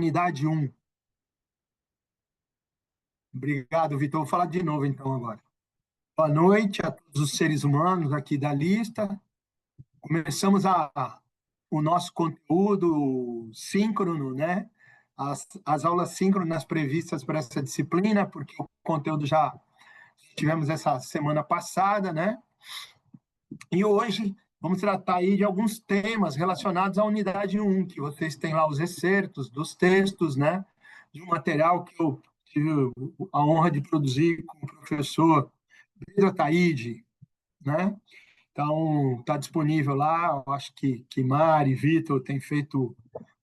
Unidade 1. Obrigado, Vitor. Vou falar de novo, então, agora. Boa noite a todos os seres humanos aqui da lista. Começamos o nosso conteúdo síncrono, né? As aulas síncronas previstas para essa disciplina, porque o conteúdo já tivemos essa semana passada, né? E hoje vamos tratar aí de alguns temas relacionados à unidade 1, que vocês têm lá os excertos dos textos, né? De um material que eu tive a honra de produzir com o professor Pedro Ataíde, né? Então, está disponível lá, eu acho que Mari e Vitor têm feito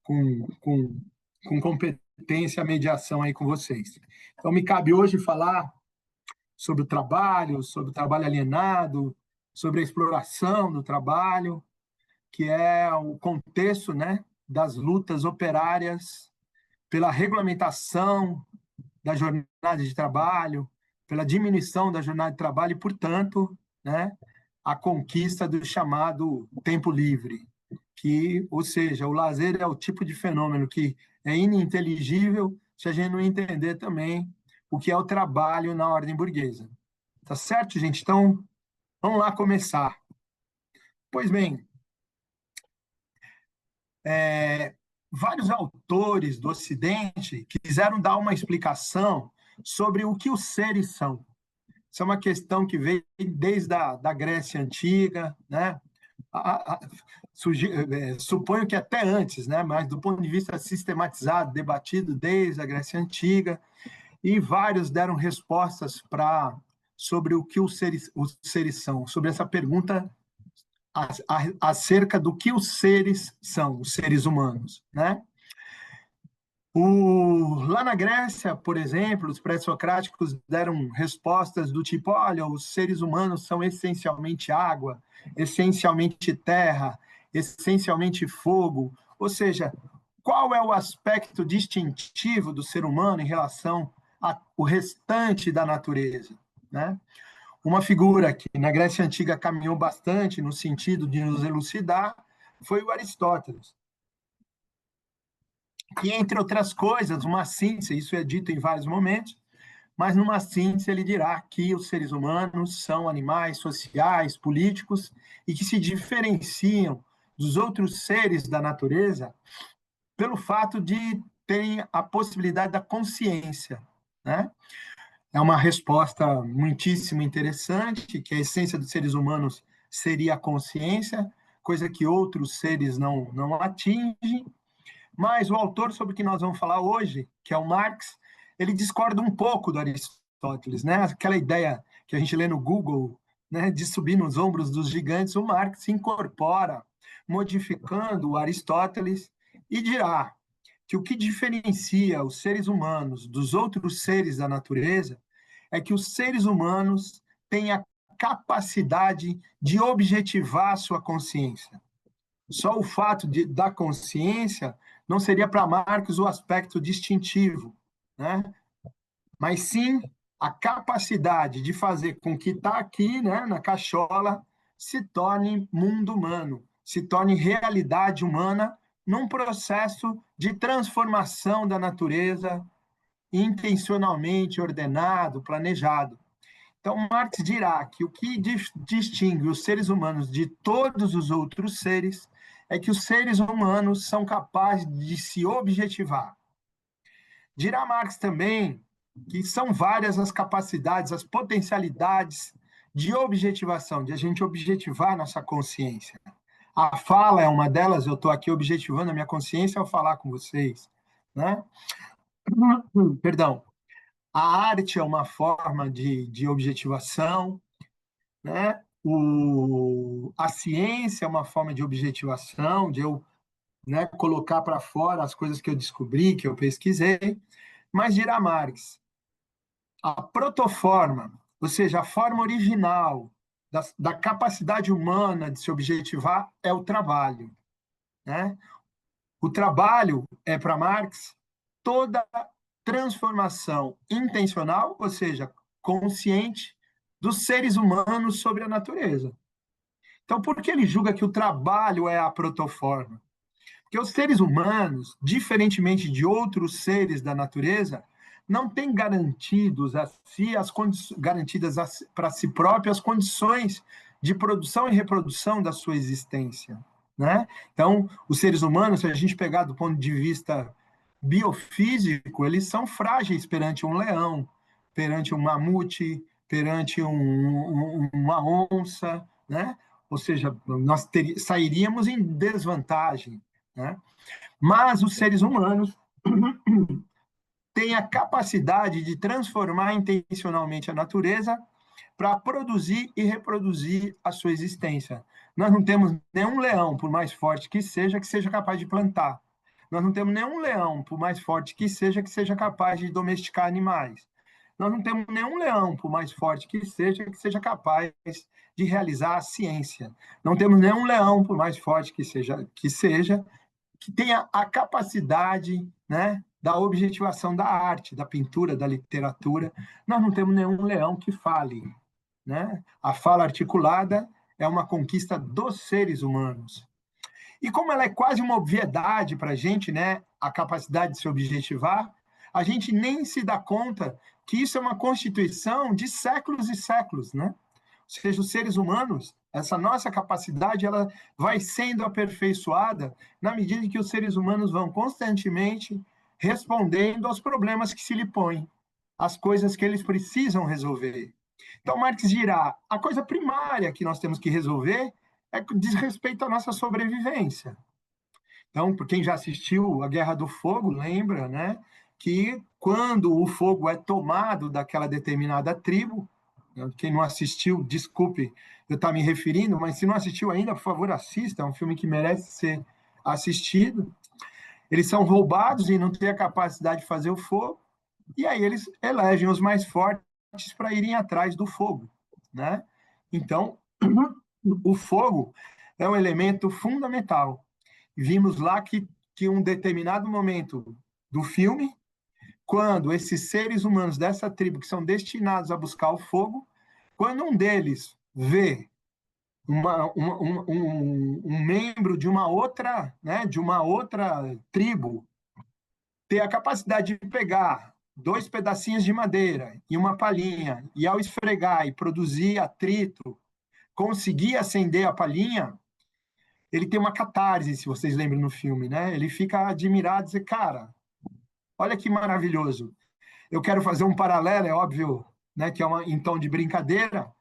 com competência a mediação aí com vocês. Então, me cabe hoje falar sobre o trabalho alienado, sobre a exploração do trabalho, que é o contexto, né, das lutas operárias pela regulamentação da jornada de trabalho, pela diminuição da jornada de trabalho e, portanto, né, a conquista do chamado tempo livre, que, ou seja, o lazer é o tipo de fenômeno que é ininteligível se a gente não entender também o que é o trabalho na ordem burguesa. Tá certo, gente? Então, vamos lá começar. Pois bem, vários autores do Ocidente quiseram dar uma explicação sobre o que os seres são. Isso é uma questão que veio desde a Grécia Antiga, né? Suponho que até antes, né? Mas do ponto de vista sistematizado, debatido desde a Grécia Antiga, e vários deram respostas sobre o que os seres são, sobre essa pergunta acerca do que os seres são, os seres humanos, né? Lá na Grécia, por exemplo, os pré-socráticos deram respostas do tipo: olha, os seres humanos são essencialmente água, essencialmente terra, essencialmente fogo. Ou seja, qual é o aspecto distintivo do ser humano em relação ao restante da natureza, né? Uma figura que na Grécia Antiga caminhou bastante no sentido de nos elucidar foi o Aristóteles, que, entre outras coisas, uma síntese, isso é dito em vários momentos, mas numa síntese ele dirá que os seres humanos são animais sociais, políticos, e que se diferenciam dos outros seres da natureza pelo fato de terem a possibilidade da consciência, né? É uma resposta muitíssimo interessante, que a essência dos seres humanos seria a consciência, coisa que outros seres não atingem. Mas o autor sobre o que nós vamos falar hoje, que é o Marx, ele discorda um pouco do Aristóteles, né? Aquela ideia que a gente lê no Google, né, de subir nos ombros dos gigantes, o Marx se incorpora, modificando o Aristóteles e dirá que o que diferencia os seres humanos dos outros seres da natureza é que os seres humanos têm a capacidade de objetivar a sua consciência. Só o fato da consciência não seria para Marx o aspecto distintivo, né? Mas sim a capacidade de fazer com que está aqui, né, na cachola, se torne mundo humano, se torne realidade humana num processo de transformação da natureza intencionalmente ordenado, planejado. Então, Marx dirá que o que distingue os seres humanos de todos os outros seres é que os seres humanos são capazes de se objetivar. Dirá Marx também que são várias as capacidades, as potencialidades de objetivação, de a gente objetivar nossa consciência. A fala é uma delas, eu estou aqui objetivando a minha consciência ao falar com vocês, né? Perdão. A arte é uma forma de objetivação, né? A ciência é uma forma de objetivação, de eu, né, colocar para fora as coisas que eu descobri, que eu pesquisei. Mas dirá Marx, a protoforma, ou seja, a forma original da capacidade humana de se objetivar é o trabalho, né? O trabalho é, para Marx, toda transformação intencional, ou seja, consciente, dos seres humanos sobre a natureza. Então, por que ele julga que o trabalho é a protoforma? que os seres humanos, diferentemente de outros seres da natureza, não têm garantidas para si próprias as condições de produção e reprodução da sua existência, né? Então, os seres humanos, se a gente pegar do ponto de vista biofísico, eles são frágeis perante um leão, perante um mamute, perante uma onça, né? Ou seja, nós sairíamos em desvantagem, né? Mas os seres humanos têm a capacidade de transformar intencionalmente a natureza para produzir e reproduzir a sua existência. Nós não temos nenhum leão, por mais forte que seja capaz de plantar. Nós não temos nenhum leão, por mais forte que seja capaz de domesticar animais. Nós não temos nenhum leão, por mais forte que seja capaz de realizar a ciência. Não temos nenhum leão, por mais forte que tenha a capacidade, né, da objetivação da arte, da pintura, da literatura. Nós não temos nenhum leão que fale, né? A fala articulada é uma conquista dos seres humanos. E como ela é quase uma obviedade para a gente, né, a capacidade de se objetivar, a gente nem se dá conta que isso é uma constituição de séculos e séculos, né? Ou seja, os seres humanos, essa nossa capacidade, ela vai sendo aperfeiçoada na medida que os seres humanos vão constantemente respondendo aos problemas que se lhe põem, às coisas que eles precisam resolver. Então, Marx dirá, a coisa primária que nós temos que resolver diz respeito à nossa sobrevivência. Então, quem já assistiu a Guerra do Fogo, lembra, né, que quando o fogo é tomado daquela determinada tribo, quem não assistiu, desculpe eu estar me referindo, mas se não assistiu ainda, por favor, assista, é um filme que merece ser assistido. Eles são roubados e não têm a capacidade de fazer o fogo, e aí eles elegem os mais fortes para irem atrás do fogo, né? Então, o fogo é um elemento fundamental. Vimos lá que um determinado momento do filme, quando esses seres humanos dessa tribo que são destinados a buscar o fogo, quando um deles vê um membro de uma outra, né, de uma outra tribo ter a capacidade de pegar 2 pedacinhos de madeira e uma palhinha e ao esfregar e produzir atrito, conseguir acender a palhinha, ele tem uma catarse, se vocês lembram no filme, né? Ele fica admirado e diz, cara, olha que maravilhoso. Eu quero fazer um paralelo, é óbvio, né, que é em tom de brincadeira,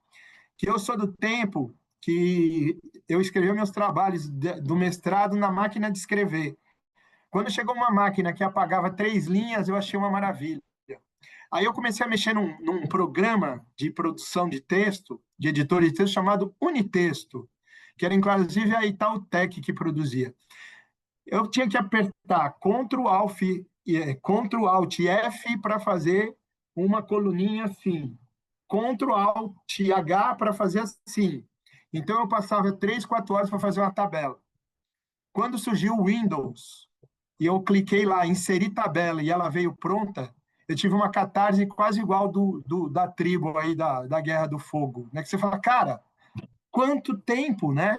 que eu sou do tempo que eu escrevi meus trabalhos do mestrado na máquina de escrever. Quando chegou uma máquina que apagava 3 linhas, eu achei uma maravilha. Aí eu comecei a mexer num programa de produção de texto, de editor de texto, chamado Unitexto, que era inclusive a Itautec que produzia. Eu tinha que apertar Ctrl Alt F para fazer uma coluninha assim, Ctrl Alt H para fazer assim. Então eu passava 3, 4 horas para fazer uma tabela. Quando surgiu o Windows, e eu cliquei lá, inserir tabela, e ela veio pronta, eu tive uma catarse quase igual da tribo aí da Guerra do Fogo, né? Que você fala, cara, quanto tempo, né?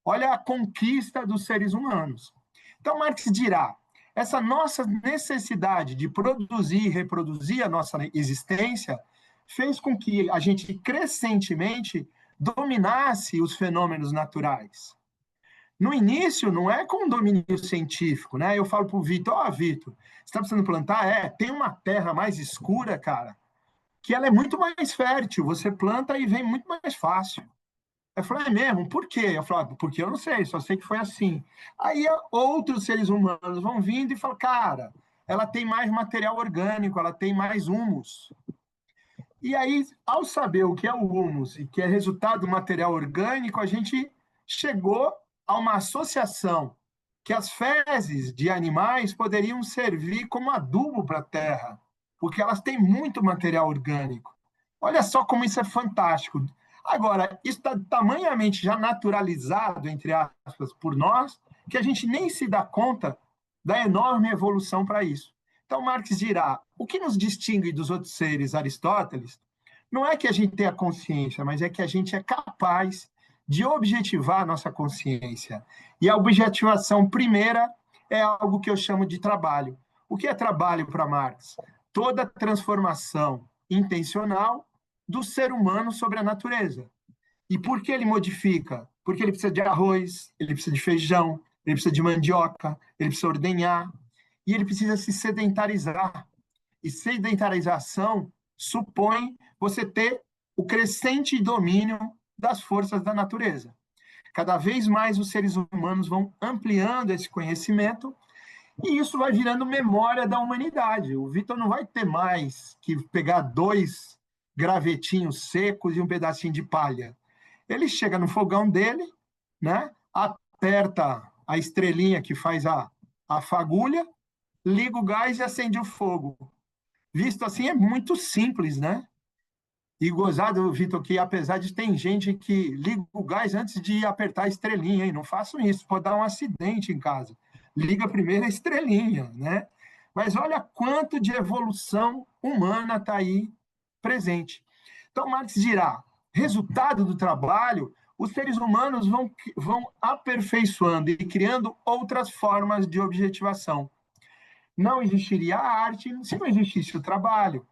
Olha a conquista dos seres humanos. Então, Marx dirá, essa nossa necessidade de produzir e reproduzir a nossa existência fez com que a gente crescentemente dominasse os fenômenos naturais. No início, não é com domínio científico, né? Eu falo para o Vitor, Vitor, você está precisando plantar? Tem uma terra mais escura, cara, que ela é muito mais fértil. Você planta e vem muito mais fácil. Eu falei, é mesmo? Por quê? Eu falei, porque eu não sei, só sei que foi assim. Aí outros seres humanos vão vindo e falam, cara, ela tem mais material orgânico, ela tem mais humus. E aí, ao saber o que é o humus e que é resultado do material orgânico, a gente chegou a uma associação que as fezes de animais poderiam servir como adubo para a terra, porque elas têm muito material orgânico. Olha só como isso é fantástico. Agora, isso está tamanhamente já naturalizado, entre aspas, por nós, que a gente nem se dá conta da enorme evolução para isso. Então, Marx dirá, o que nos distingue dos outros seres, Aristóteles, não é que a gente tenha consciência, mas é que a gente é capaz de objetivar a nossa consciência. E a objetivação primeira é algo que eu chamo de trabalho. O que é trabalho para Marx? Toda transformação intencional do ser humano sobre a natureza. E por que ele modifica? Porque ele precisa de arroz, ele precisa de feijão, ele precisa de mandioca, ele precisa ordenhar, e ele precisa se sedentarizar. E sedentarização supõe você ter o crescente domínio das forças da natureza. Cada vez mais os seres humanos vão ampliando esse conhecimento e isso vai virando memória da humanidade. O Vitor não vai ter mais que pegar 2 gravetinhos secos e um pedacinho de palha. Ele chega no fogão dele, né? Aperta a estrelinha que faz a fagulha, liga o gás e acende o fogo. Visto assim, é muito simples, né? E gozado, Vitor, que apesar de ter gente que liga o gás antes de apertar a estrelinha, hein? Não façam isso, pode dar um acidente em casa. Liga primeiro a estrelinha, né? Mas olha quanto de evolução humana está aí presente. Então, Marx dirá, resultado do trabalho, os seres humanos vão aperfeiçoando e criando outras formas de objetivação. Não existiria a arte se não existisse o trabalho.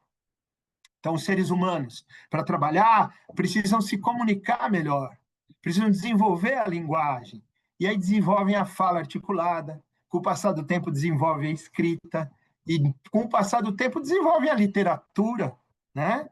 Então, os seres humanos, para trabalhar, precisam se comunicar melhor, precisam desenvolver a linguagem. E aí desenvolvem a fala articulada, com o passar do tempo desenvolvem a escrita, e com o passar do tempo desenvolvem a literatura, né?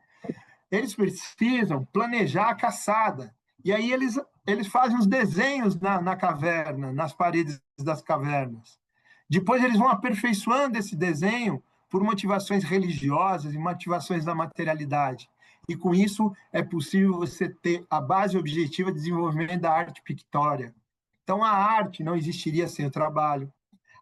Eles precisam planejar a caçada. E aí eles fazem os desenhos na caverna, nas paredes das cavernas. Depois eles vão aperfeiçoando esse desenho por motivações religiosas e motivações da materialidade. E com isso é possível você ter a base objetiva de desenvolvimento da arte pictória. Então a arte não existiria sem o trabalho.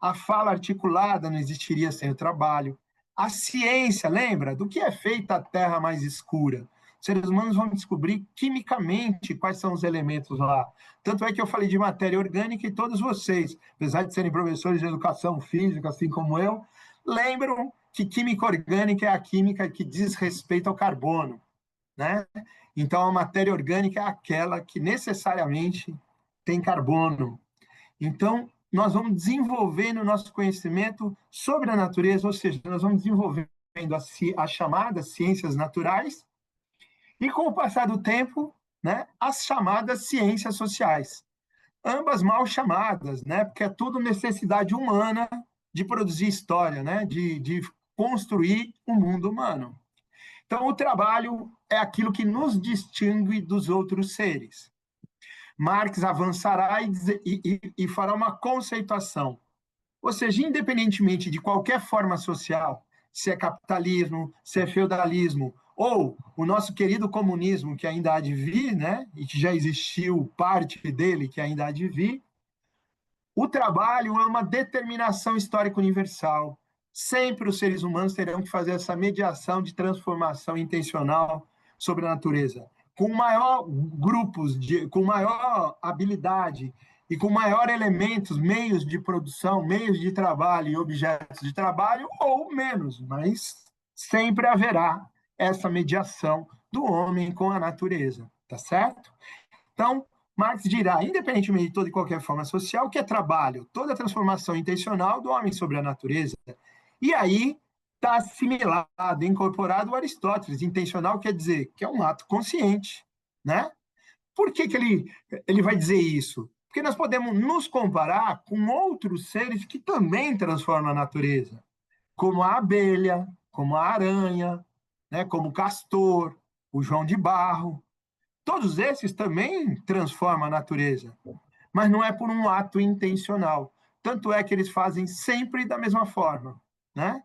A fala articulada não existiria sem o trabalho. A ciência, lembra? Do que é feita a Terra mais escura? Os seres humanos vão descobrir quimicamente quais são os elementos lá. Tanto é que eu falei de matéria orgânica e todos vocês, apesar de serem professores de educação física, assim como eu, lembram que química orgânica é a química que diz respeito ao carbono, né? Então, a matéria orgânica é aquela que necessariamente tem carbono. Então, nós vamos desenvolvendo o nosso conhecimento sobre a natureza, ou seja, nós vamos desenvolvendo as chamadas ciências naturais e, com o passar do tempo, né, as chamadas ciências sociais. Ambas mal chamadas, né, porque é tudo necessidade humana de produzir história, né, de construir o mundo humano. Então, o trabalho é aquilo que nos distingue dos outros seres. Marx avançará e fará uma conceituação. Ou seja, independentemente de qualquer forma social, se é capitalismo, se é feudalismo, ou o nosso querido comunismo, que ainda há de vir, né, e que já existiu parte dele que ainda há de vir, o trabalho é uma determinação histórica universal. Sempre os seres humanos terão que fazer essa mediação de transformação intencional sobre a natureza. Com maior grupos, com maior habilidade e com maior elementos, meios de produção, meios de trabalho e objetos de trabalho, ou menos, mas sempre haverá essa mediação do homem com a natureza, tá certo? Então, Marx dirá, independentemente de toda e qualquer forma social, que é trabalho, toda a transformação intencional do homem sobre a natureza. E aí está assimilado, incorporado o Aristóteles. Intencional quer dizer que é um ato consciente, né? Por que ele vai dizer isso? Porque nós podemos nos comparar com outros seres que também transformam a natureza, como a abelha, como a aranha, né? Como o castor, o João de Barro. Todos esses também transformam a natureza, mas não é por um ato intencional. Tanto é que eles fazem sempre da mesma forma, né?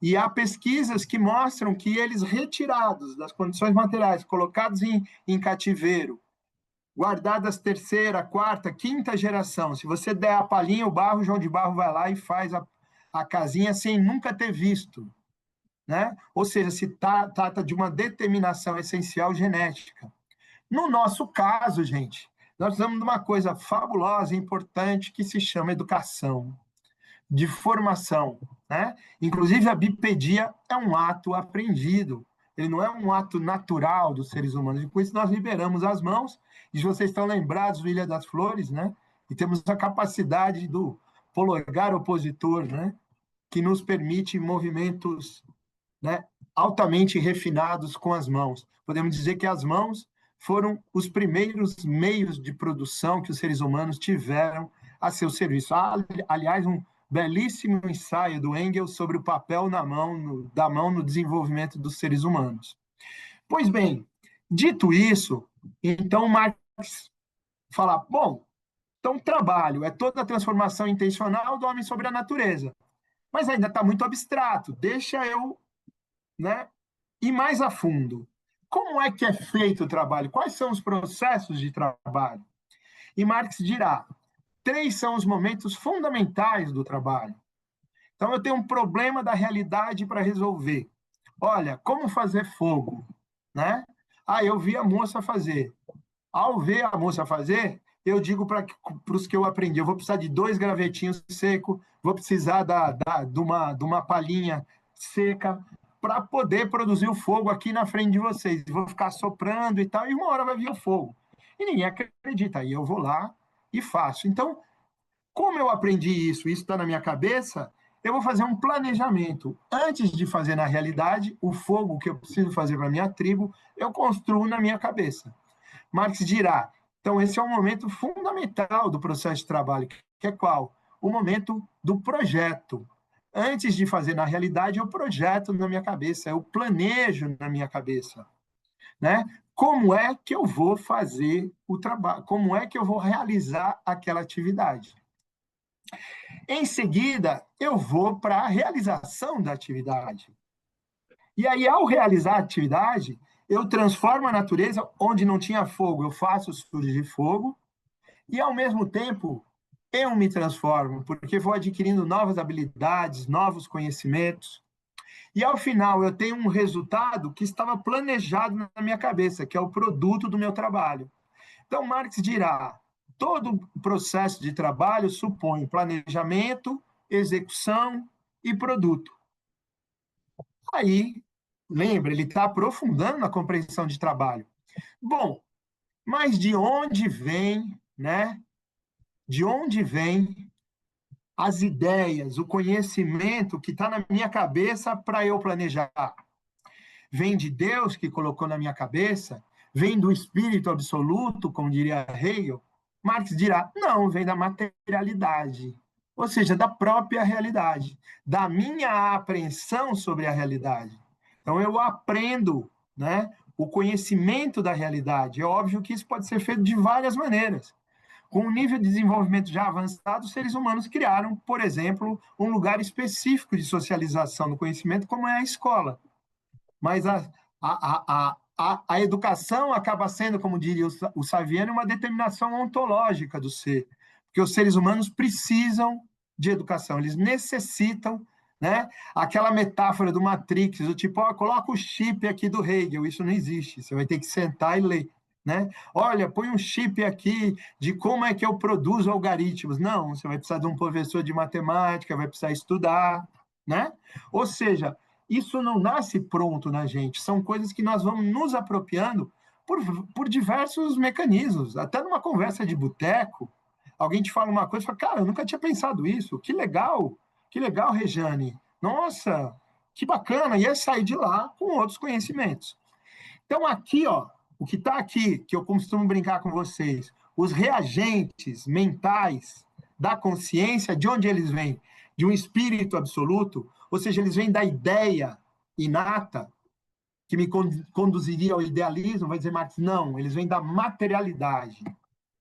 E há pesquisas que mostram que eles retirados das condições materiais, colocados em cativeiro, guardadas terceira, quarta, quinta geração, se você der a palhinha, o barro, o João de Barro vai lá e faz a casinha sem nunca ter visto, né? Ou seja, se trata de uma determinação essencial genética. No nosso caso, gente, nós precisamos de uma coisa fabulosa e importante que se chama educação, de formação, né? Inclusive, a bipedia é um ato aprendido, ele não é um ato natural dos seres humanos. E com isso, nós liberamos as mãos, e vocês estão lembrados do Ilha das Flores, né? E temos a capacidade do polegar opositor, né? Que nos permite movimentos, né, altamente refinados com as mãos. Podemos dizer que as mãos foram os primeiros meios de produção que os seres humanos tiveram a seu serviço. Há, aliás, um belíssimo ensaio do Engels sobre o papel da mão no desenvolvimento dos seres humanos. Pois bem, dito isso, então Marx fala, bom, então trabalho é toda a transformação intencional do homem sobre a natureza, mas ainda está muito abstrato, deixa eu, né, ir mais a fundo. Como é que é feito o trabalho? Quais são os processos de trabalho? E Marx dirá, 3 são os momentos fundamentais do trabalho. Então, eu tenho um problema da realidade para resolver. Olha, como fazer fogo? Né? Ah, eu vi a moça fazer. Ao ver a moça fazer, eu digo para os que eu aprendi, eu vou precisar de 2 gravetinhos secos, vou precisar de uma palhinha seca para poder produzir o fogo aqui na frente de vocês. Vou ficar soprando e tal, e uma hora vai vir o fogo. E ninguém acredita. Aí eu vou lá e faço. Então, como eu aprendi isso está na minha cabeça, eu vou fazer um planejamento. Antes de fazer na realidade, o fogo que eu preciso fazer para a minha tribo, eu construo na minha cabeça. Marx dirá, então esse é um momento fundamental do processo de trabalho, que é qual? O momento do projeto. Antes de fazer na realidade, eu projeto na minha cabeça, eu planejo na minha cabeça, né? Como é que eu vou fazer o trabalho? Como é que eu vou realizar aquela atividade? Em seguida, eu vou para a realização da atividade. E aí, ao realizar a atividade, eu transformo a natureza onde não tinha fogo, eu faço surgir fogo, e ao mesmo tempo eu me transformo, porque vou adquirindo novas habilidades, novos conhecimentos, e ao final eu tenho um resultado que estava planejado na minha cabeça, que é o produto do meu trabalho. Então, Marx dirá: todo processo de trabalho supõe planejamento, execução e produto. Aí, lembra, ele está aprofundando na compreensão de trabalho. Bom, mas de onde vem, né? De onde vem as ideias, o conhecimento que está na minha cabeça para eu planejar? Vem de Deus que colocou na minha cabeça? Vem do Espírito Absoluto, como diria Hegel? Marx dirá, não, vem da materialidade, ou seja, da própria realidade, da minha apreensão sobre a realidade. Então, eu aprendo, né, o conhecimento da realidade. É óbvio que isso pode ser feito de várias maneiras. Com um nível de desenvolvimento já avançado, os seres humanos criaram, por exemplo, um lugar específico de socialização do conhecimento, como é a escola. Mas a educação acaba sendo, como diria o Saviano, uma determinação ontológica do ser, porque os seres humanos precisam de educação, eles necessitam, né? Aquela metáfora do Matrix, do tipo, ó, coloca o chip aqui do Hegel, isso não existe, você vai ter que sentar e ler. Né? Olha, põe um chip aqui de como é que eu produzo algoritmos. Não, você vai precisar de um professor de matemática, vai precisar estudar, né? Ou seja, isso não nasce pronto na gente, são coisas que nós vamos nos apropriando por diversos mecanismos. Até numa conversa de boteco, alguém te fala uma coisa e fala, cara, eu nunca tinha pensado isso, que legal, Rejane, nossa, que bacana, e é sair de lá com outros conhecimentos. Então, aqui, ó, o que está aqui, que eu costumo brincar com vocês, os reagentes mentais da consciência, de onde eles vêm? De um espírito absoluto, ou seja, eles vêm da ideia inata, que me conduziria ao idealismo, vai dizer Marx, não, eles vêm da materialidade,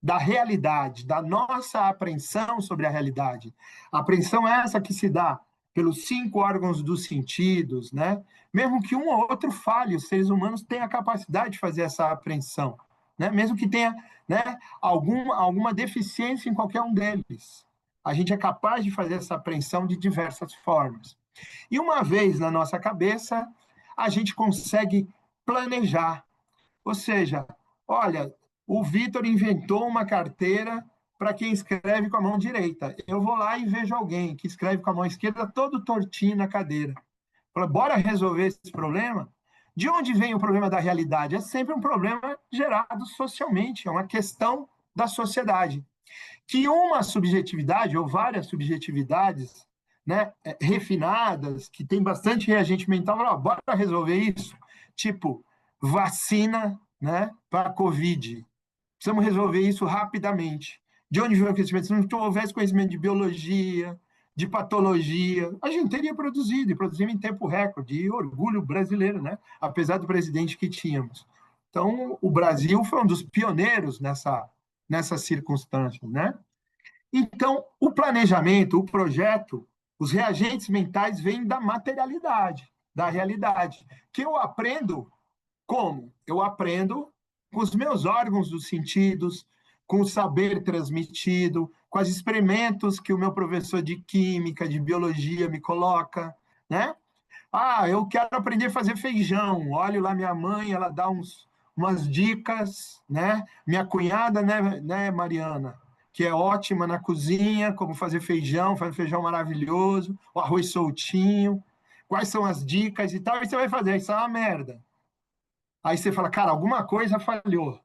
da realidade, da nossa apreensão sobre a realidade. A apreensão é essa que se dá pelos 5 órgãos dos sentidos, né? Mesmo que um ou outro falhe, os seres humanos têm a capacidade de fazer essa apreensão, né? Mesmo que tenha, né, alguma deficiência em qualquer um deles. A gente é capaz de fazer essa apreensão de diversas formas. E uma vez na nossa cabeça, a gente consegue planejar. Ou seja, olha, o Vitor inventou uma carteira para quem escreve com a mão direita. Eu vou lá e vejo alguém que escreve com a mão esquerda todo tortinho na cadeira. Fala, bora resolver esse problema? De onde vem o problema da realidade? É sempre um problema gerado socialmente, é uma questão da sociedade. que uma subjetividade ou várias subjetividades, né, refinadas, que tem bastante reagente mental, fala, bora resolver isso, tipo vacina, né, para a Covid. Precisamos resolver isso rapidamente. De onde vem o conhecimento? Se não houvesse conhecimento de biologia, de patologia, a gente teria produzido, e produzimos em tempo recorde, e orgulho brasileiro, né? Apesar do presidente que tínhamos. Então, o Brasil foi um dos pioneiros nessas circunstâncias, né? Então, o planejamento, o projeto, os reagentes mentais vêm da materialidade, da realidade, que eu aprendo como? Eu aprendo com os meus órgãos dos sentidos, com o saber transmitido, com os experimentos que o meu professor de química, de biologia me coloca, né? Ah, eu quero aprender a fazer feijão. Olho lá minha mãe, ela dá umas dicas, né? Minha cunhada, né, Mariana, que é ótima na cozinha, como fazer feijão, faz um feijão maravilhoso, o arroz soltinho. Quais são as dicas e tal, e você vai fazer, isso é uma merda. Aí você fala, cara, alguma coisa falhou.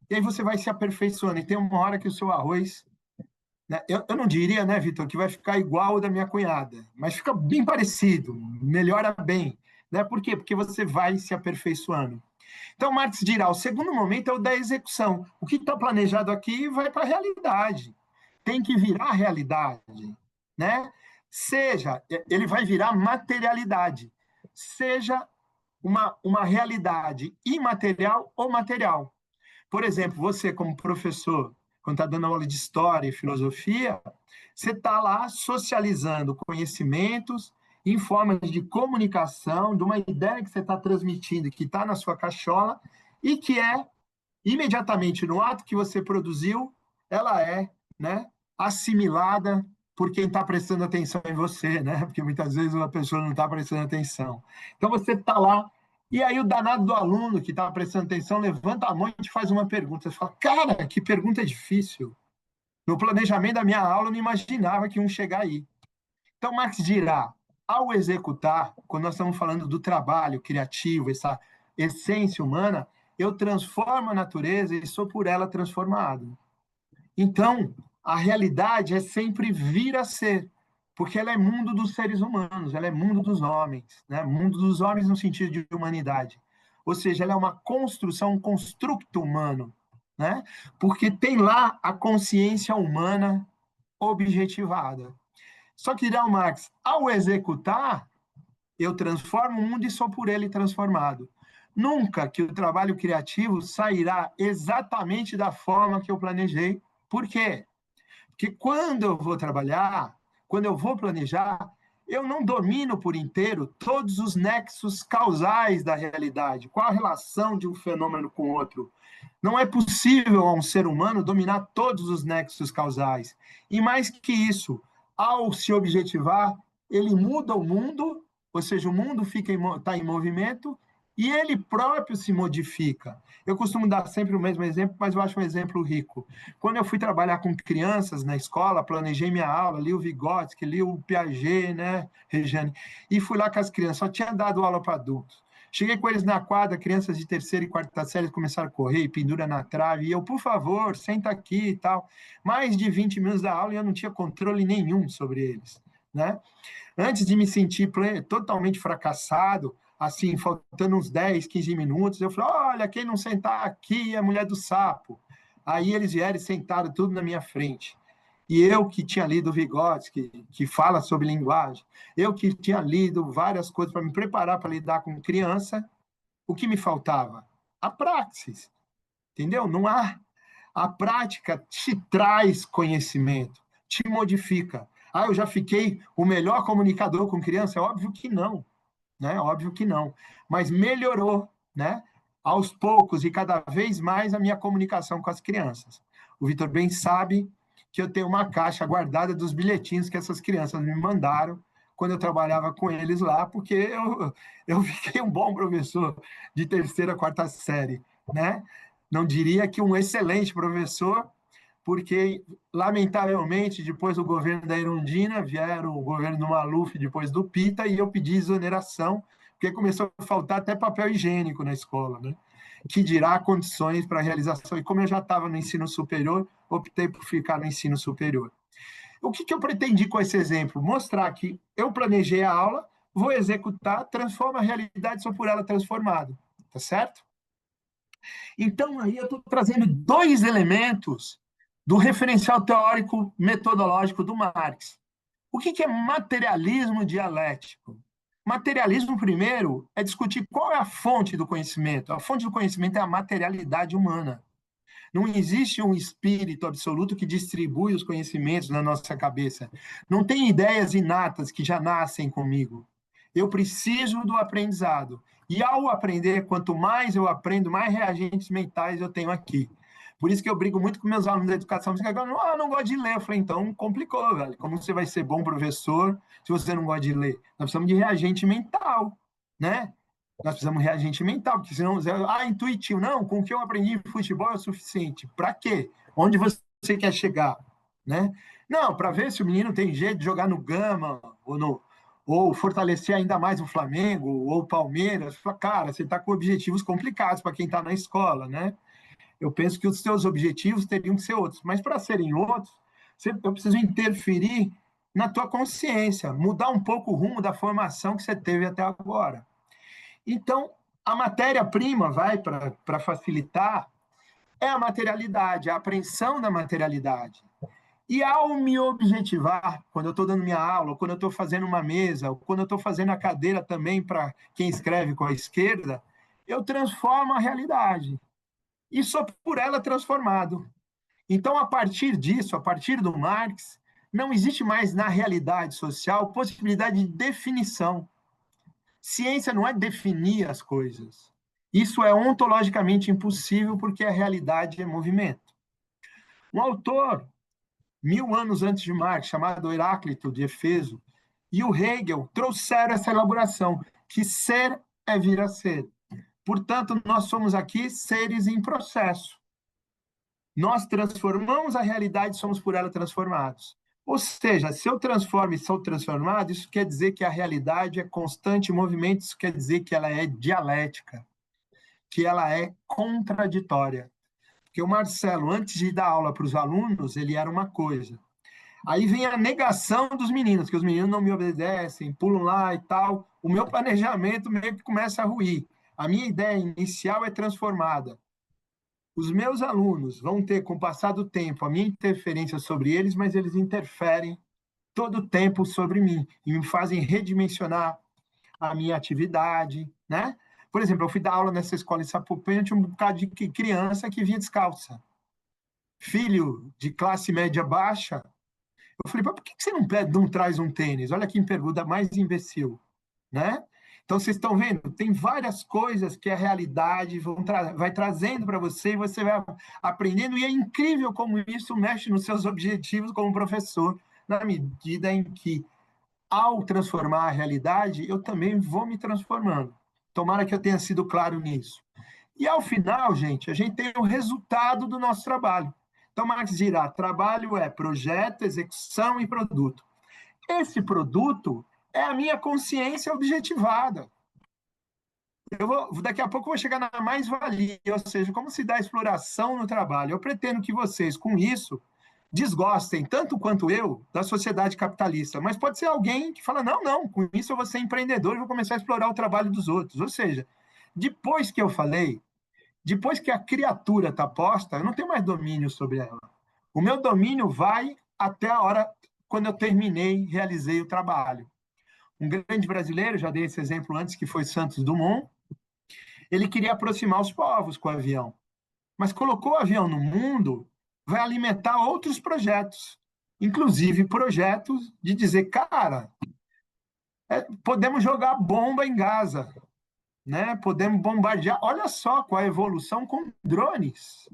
E aí você vai se aperfeiçoando. E tem uma hora que o seu arroz, né? Eu não diria, né, Vitor, que vai ficar igual o da minha cunhada, mas fica bem parecido, melhora bem. Né? Por quê? Porque você vai se aperfeiçoando. Então, Marx dirá, o segundo momento é o da execução. O que está planejado aqui vai para a realidade. Tem que virar realidade. Né? Seja, ele vai virar materialidade. Seja uma realidade imaterial ou material. Por exemplo, você, como professor, quando está dando aula de história e filosofia, você está lá socializando conhecimentos em formas de comunicação, de uma ideia que você está transmitindo, que está na sua cachola, e que é, imediatamente no ato que você produziu, ela é, né, assimilada por quem está prestando atenção em você, né? Porque muitas vezes a pessoa não está prestando atenção. Então você está lá, e aí o danado do aluno que estava prestando atenção levanta a mão e te faz uma pergunta. Você fala, cara, que pergunta difícil. No planejamento da minha aula, eu não imaginava que iam chegar aí. Então, Marx dirá, ao executar, quando nós estamos falando do trabalho criativo, essa essência humana, eu transformo a natureza e sou por ela transformado. Então, a realidade é sempre vir a ser, porque ela é mundo dos seres humanos, ela é mundo dos homens, né? Mundo dos homens no sentido de humanidade. Ou seja, ela é uma construção, um construto humano, né? Porque tem lá a consciência humana objetivada. Só que dirá o Marx, ao executar, eu transformo o mundo e sou por ele transformado. Nunca que o trabalho criativo sairá exatamente da forma que eu planejei. Por quê? Porque quando eu vou trabalhar, quando eu vou planejar, eu não domino por inteiro todos os nexos causais da realidade. Qual a relação de um fenômeno com o outro? Não é possível a um ser humano dominar todos os nexos causais. E mais que isso, ao se objetivar, ele muda o mundo, ou seja, o mundo está em movimento e ele próprio se modifica. Eu costumo dar sempre o mesmo exemplo, mas eu acho um exemplo rico. Quando eu fui trabalhar com crianças na escola, planejei minha aula, li o Vygotsky, li o Piaget, né, Regiane, e fui lá com as crianças, só tinha dado aula para adultos. Cheguei com eles na quadra, crianças de terceira e quarta série começaram a correr, pendura na trave, e eu, por favor, senta aqui e tal. Mais de 20 minutos da aula e eu não tinha controle nenhum sobre eles, né? Antes de me sentir totalmente fracassado, assim, faltando uns 10, 15 minutos, eu falei, olha, quem não sentar aqui é a mulher do sapo. Aí eles vieram e sentaram tudo na minha frente. E eu que tinha lido Vygotsky, que fala sobre linguagem, eu que tinha lido várias coisas para me preparar para lidar com criança, o que me faltava? A praxis, entendeu? Não há. A prática te traz conhecimento, te modifica. Ah, eu já fiquei o melhor comunicador com criança? É óbvio que não, né? Óbvio que não. Mas melhorou, né? Aos poucos e cada vez mais a minha comunicação com as crianças. O Vitor bem sabe que eu tenho uma caixa guardada dos bilhetinhos que essas crianças me mandaram quando eu trabalhava com eles lá, porque eu fiquei um bom professor de terceira, quarta série, né? Não diria que um excelente professor, porque, lamentavelmente, depois do governo da Erundina, vieram o governo do Maluf, depois do Pita, e eu pedi exoneração, porque começou a faltar até papel higiênico na escola, né? Que dirá condições para a realização. E como eu já estava no ensino superior, optei por ficar no ensino superior. O que eu pretendi com esse exemplo? Mostrar que eu planejei a aula, vou executar, transformo a realidade, sou por ela transformado. Tá certo? Então, aí eu estou trazendo dois elementos do referencial teórico metodológico do Marx. O que é materialismo dialético? Materialismo, primeiro, é discutir qual é a fonte do conhecimento. A fonte do conhecimento é a materialidade humana. Não existe um espírito absoluto que distribui os conhecimentos na nossa cabeça. Não tem ideias inatas que já nascem comigo. Eu preciso do aprendizado. E ao aprender, quanto mais eu aprendo, mais reagentes mentais eu tenho aqui. Por isso que eu brigo muito com meus alunos da educação física. Eu não gosto de ler. Eu falei, então complicou, velho. Como você vai ser bom professor se você não gosta de ler? Nós precisamos de reagente mental, né? Nós precisamos de reagente mental, porque senão, intuitivo. Não, com o que eu aprendi em futebol é o suficiente. Para quê? Onde você quer chegar, né? Não, para ver se o menino tem jeito de jogar no Gama ou fortalecer ainda mais o Flamengo ou o Palmeiras. Cara, você está com objetivos complicados para quem está na escola, né? Eu penso que os seus objetivos teriam que ser outros, mas para serem outros, eu preciso interferir na tua consciência, mudar um pouco o rumo da formação que você teve até agora. Então, a matéria-prima, para facilitar, é a materialidade, a apreensão da materialidade. E ao me objetivar, quando eu estou dando minha aula, quando eu estou fazendo uma mesa, quando eu estou fazendo a cadeira também para quem escreve com a esquerda, eu transformo a realidade. E sou por ela transformado. Então, a partir disso, a partir do Marx, não existe mais na realidade social possibilidade de definição. Ciência não é definir as coisas. Isso é ontologicamente impossível porque a realidade é movimento. Um autor, 1000 anos antes de Marx, chamado Heráclito de Éfeso, e o Hegel trouxeram essa elaboração, que ser é vir a ser. Portanto, nós somos aqui seres em processo. Nós transformamos a realidade e somos por ela transformados. Ou seja, se eu transformo e sou transformado, isso quer dizer que a realidade é constante movimento, isso quer dizer que ela é dialética, que ela é contraditória. Porque o Marcelo, antes de dar aula para os alunos, ele era uma coisa. Aí vem a negação dos meninos, que os meninos não me obedecem, pulam lá e tal. O meu planejamento meio que começa a ruir. A minha ideia inicial é transformada. Os meus alunos vão ter, com o passar do tempo, a minha interferência sobre eles, mas eles interferem todo o tempo sobre mim e me fazem redimensionar a minha atividade, né? Por exemplo, eu fui dar aula nessa escola em Sapopemba, tinha um bocado de criança que vinha descalça. Filho de classe média baixa. Eu falei, por que você não traz um tênis? Olha que pergunta mais imbecil, né? Então, vocês estão vendo? Tem várias coisas que a realidade vai trazendo para você e você vai aprendendo. E é incrível como isso mexe nos seus objetivos como professor, na medida em que, ao transformar a realidade, eu também vou me transformando. Tomara que eu tenha sido claro nisso. E, ao final, gente, a gente tem o resultado do nosso trabalho. Então, Marx dirá, trabalho é projeto, execução e produto. Esse produto é a minha consciência objetivada. Daqui a pouco eu vou chegar na mais-valia, ou seja, como se dá a exploração no trabalho. Eu pretendo que vocês, com isso, desgostem, tanto quanto eu, da sociedade capitalista. Mas pode ser alguém que fala, não, com isso eu vou ser empreendedor e vou começar a explorar o trabalho dos outros. Ou seja, depois que eu falei, depois que a criatura está posta, eu não tenho mais domínio sobre ela. O meu domínio vai até a hora quando eu terminei, realizei o trabalho. Um grande brasileiro, já dei esse exemplo antes, que foi Santos Dumont, ele queria aproximar os povos com o avião. Mas colocou o avião no mundo, vai alimentar outros projetos, inclusive projetos de dizer, cara, podemos jogar bomba em Gaza, né? Podemos bombardear. Olha só com a evolução com drones,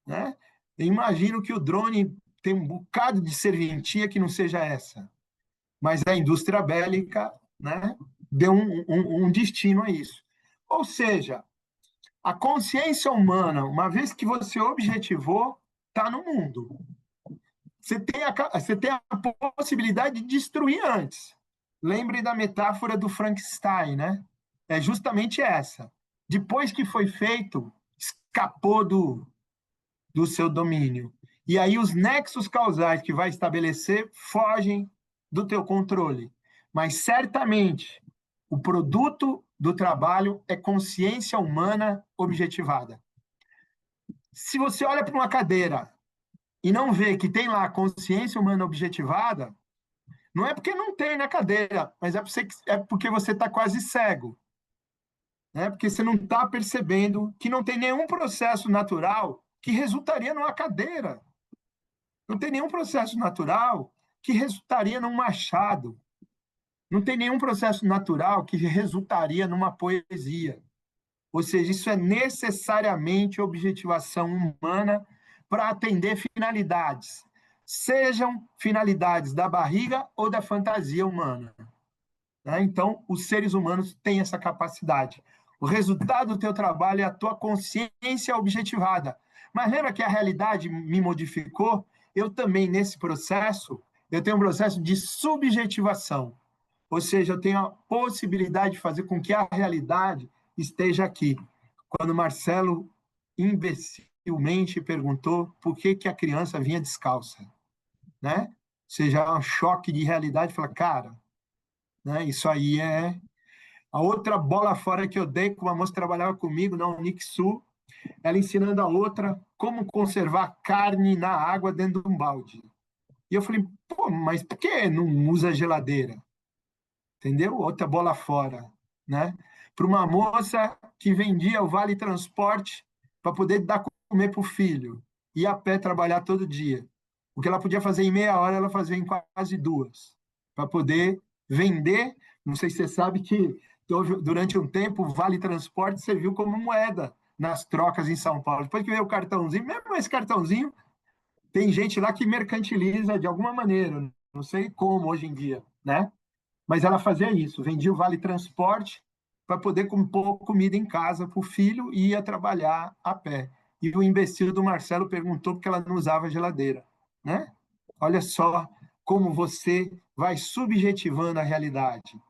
né? Eu imagino que o drone tem um bocado de serventia que não seja essa, mas a indústria bélica, né, deu um destino a isso. Ou seja, a consciência humana, uma vez que você objetivou, está no mundo. Você tem a possibilidade de destruir antes. Lembre da metáfora do Frankenstein, né? É justamente essa. Depois que foi feito, escapou do seu domínio. E aí os nexos causais que vai estabelecer fogem do teu controle. Mas certamente o produto do trabalho é consciência humana objetivada. Se você olha para uma cadeira e não vê que tem lá consciência humana objetivada, não é porque não tem na cadeira, mas é porque você está quase cego. Né? Porque você não está percebendo que não tem nenhum processo natural que resultaria numa cadeira. Não tem nenhum processo natural que resultaria num machado. Não tem nenhum processo natural que resultaria numa poesia. Ou seja, isso é necessariamente objetivação humana para atender finalidades, sejam finalidades da barriga ou da fantasia humana. Né? Então, os seres humanos têm essa capacidade. O resultado do teu trabalho é a tua consciência objetivada. Mas lembra que a realidade me modificou? Eu também, nesse processo, eu tenho um processo de subjetivação. Ou seja, eu tenho a possibilidade de fazer com que a realidade esteja aqui. Quando Marcelo imbecilmente perguntou por que a criança vinha descalça, né? Ou seja, um choque de realidade, fala, cara, né? Isso aí é a outra bola fora que eu dei, que uma moça trabalhava comigo na Unixul, ela ensinando a outra como conservar carne na água dentro de um balde. E eu falei, pô, mas por que não usa geladeira? Entendeu? Outra bola fora, né? Para uma moça que vendia o vale transporte para poder dar comer para o filho, ir a pé trabalhar todo dia. O que ela podia fazer em meia hora, ela fazia em quase duas, para poder vender. Não sei se você sabe que durante um tempo o vale transporte serviu como moeda nas trocas em São Paulo. Depois que veio o cartãozinho, mesmo esse cartãozinho, tem gente lá que mercantiliza de alguma maneira, não sei como hoje em dia, né? Mas ela fazia isso, vendia o vale transporte para poder pôr comida em casa para o filho e ia trabalhar a pé. E o imbecil do Marcelo perguntou porque ela não usava geladeira, né? Olha só como você vai subjetivando a realidade.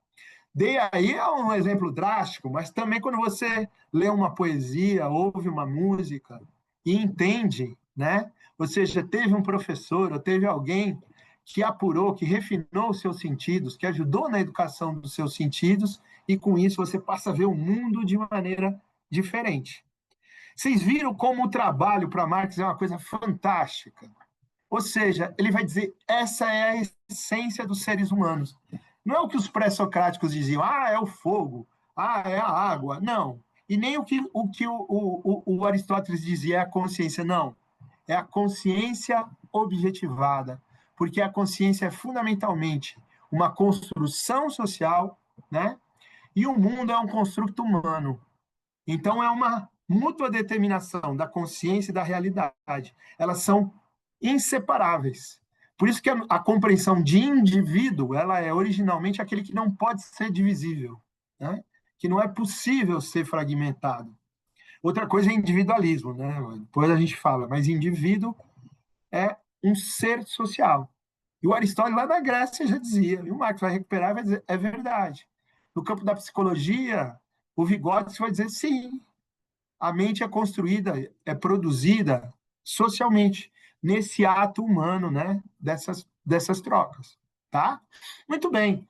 Dei aí um exemplo drástico, mas também quando você lê uma poesia, ouve uma música e entende, né? Ou seja, teve um professor ou teve alguém que apurou, que refinou os seus sentidos, que ajudou na educação dos seus sentidos, e com isso você passa a ver o mundo de maneira diferente. Vocês viram como o trabalho para Marx é uma coisa fantástica. Ou seja, ele vai dizer, essa é a essência dos seres humanos. Não é o que os pré-socráticos diziam, é o fogo, é a água. Não. E nem o Aristóteles dizia, é a consciência. Não. É a consciência objetivada. Porque a consciência é fundamentalmente uma construção social, né? E o mundo é um construto humano. Então, é uma mútua determinação da consciência e da realidade. Elas são inseparáveis. Por isso que a compreensão de indivíduo, ela é originalmente aquele que não pode ser divisível, né? Que não é possível ser fragmentado. Outra coisa é individualismo, né? Depois a gente fala, mas indivíduo é um ser social. E o Aristóteles lá da Grécia já dizia, e o Marx vai recuperar e vai dizer, é verdade. No campo da psicologia, o Vygotsky vai dizer, sim, a mente é construída, é produzida socialmente, nesse ato humano, né? Dessas trocas, tá? Muito bem.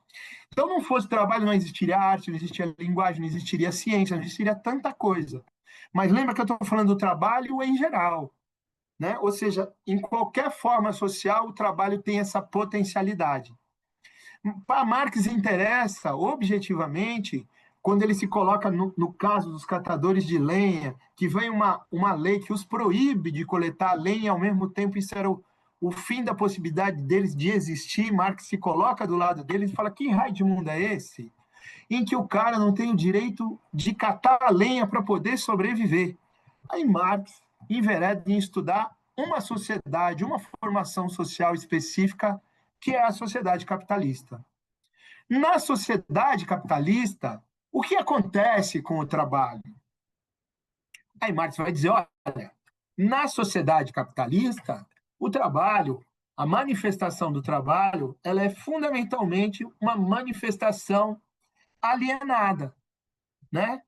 Então, não fosse trabalho, não existiria arte, não existiria linguagem, não existiria ciência, não existiria tanta coisa. Mas lembra que eu estou falando do trabalho em geral, né? Ou seja, em qualquer forma social, o trabalho tem essa potencialidade. Para Marx interessa, objetivamente, quando ele se coloca no caso dos catadores de lenha, que vem uma lei que os proíbe de coletar lenha e, ao mesmo tempo, isso era o fim da possibilidade deles de existir. Marx se coloca do lado deles e fala: que raio de mundo é esse? Em que o cara não tem o direito de catar a lenha para poder sobreviver. Aí Marx envereda em estudar uma sociedade, uma formação social específica, que é a sociedade capitalista. Na sociedade capitalista, o que acontece com o trabalho? Aí Marx vai dizer, olha, na sociedade capitalista, o trabalho, a manifestação do trabalho, ela é fundamentalmente uma manifestação alienada, né?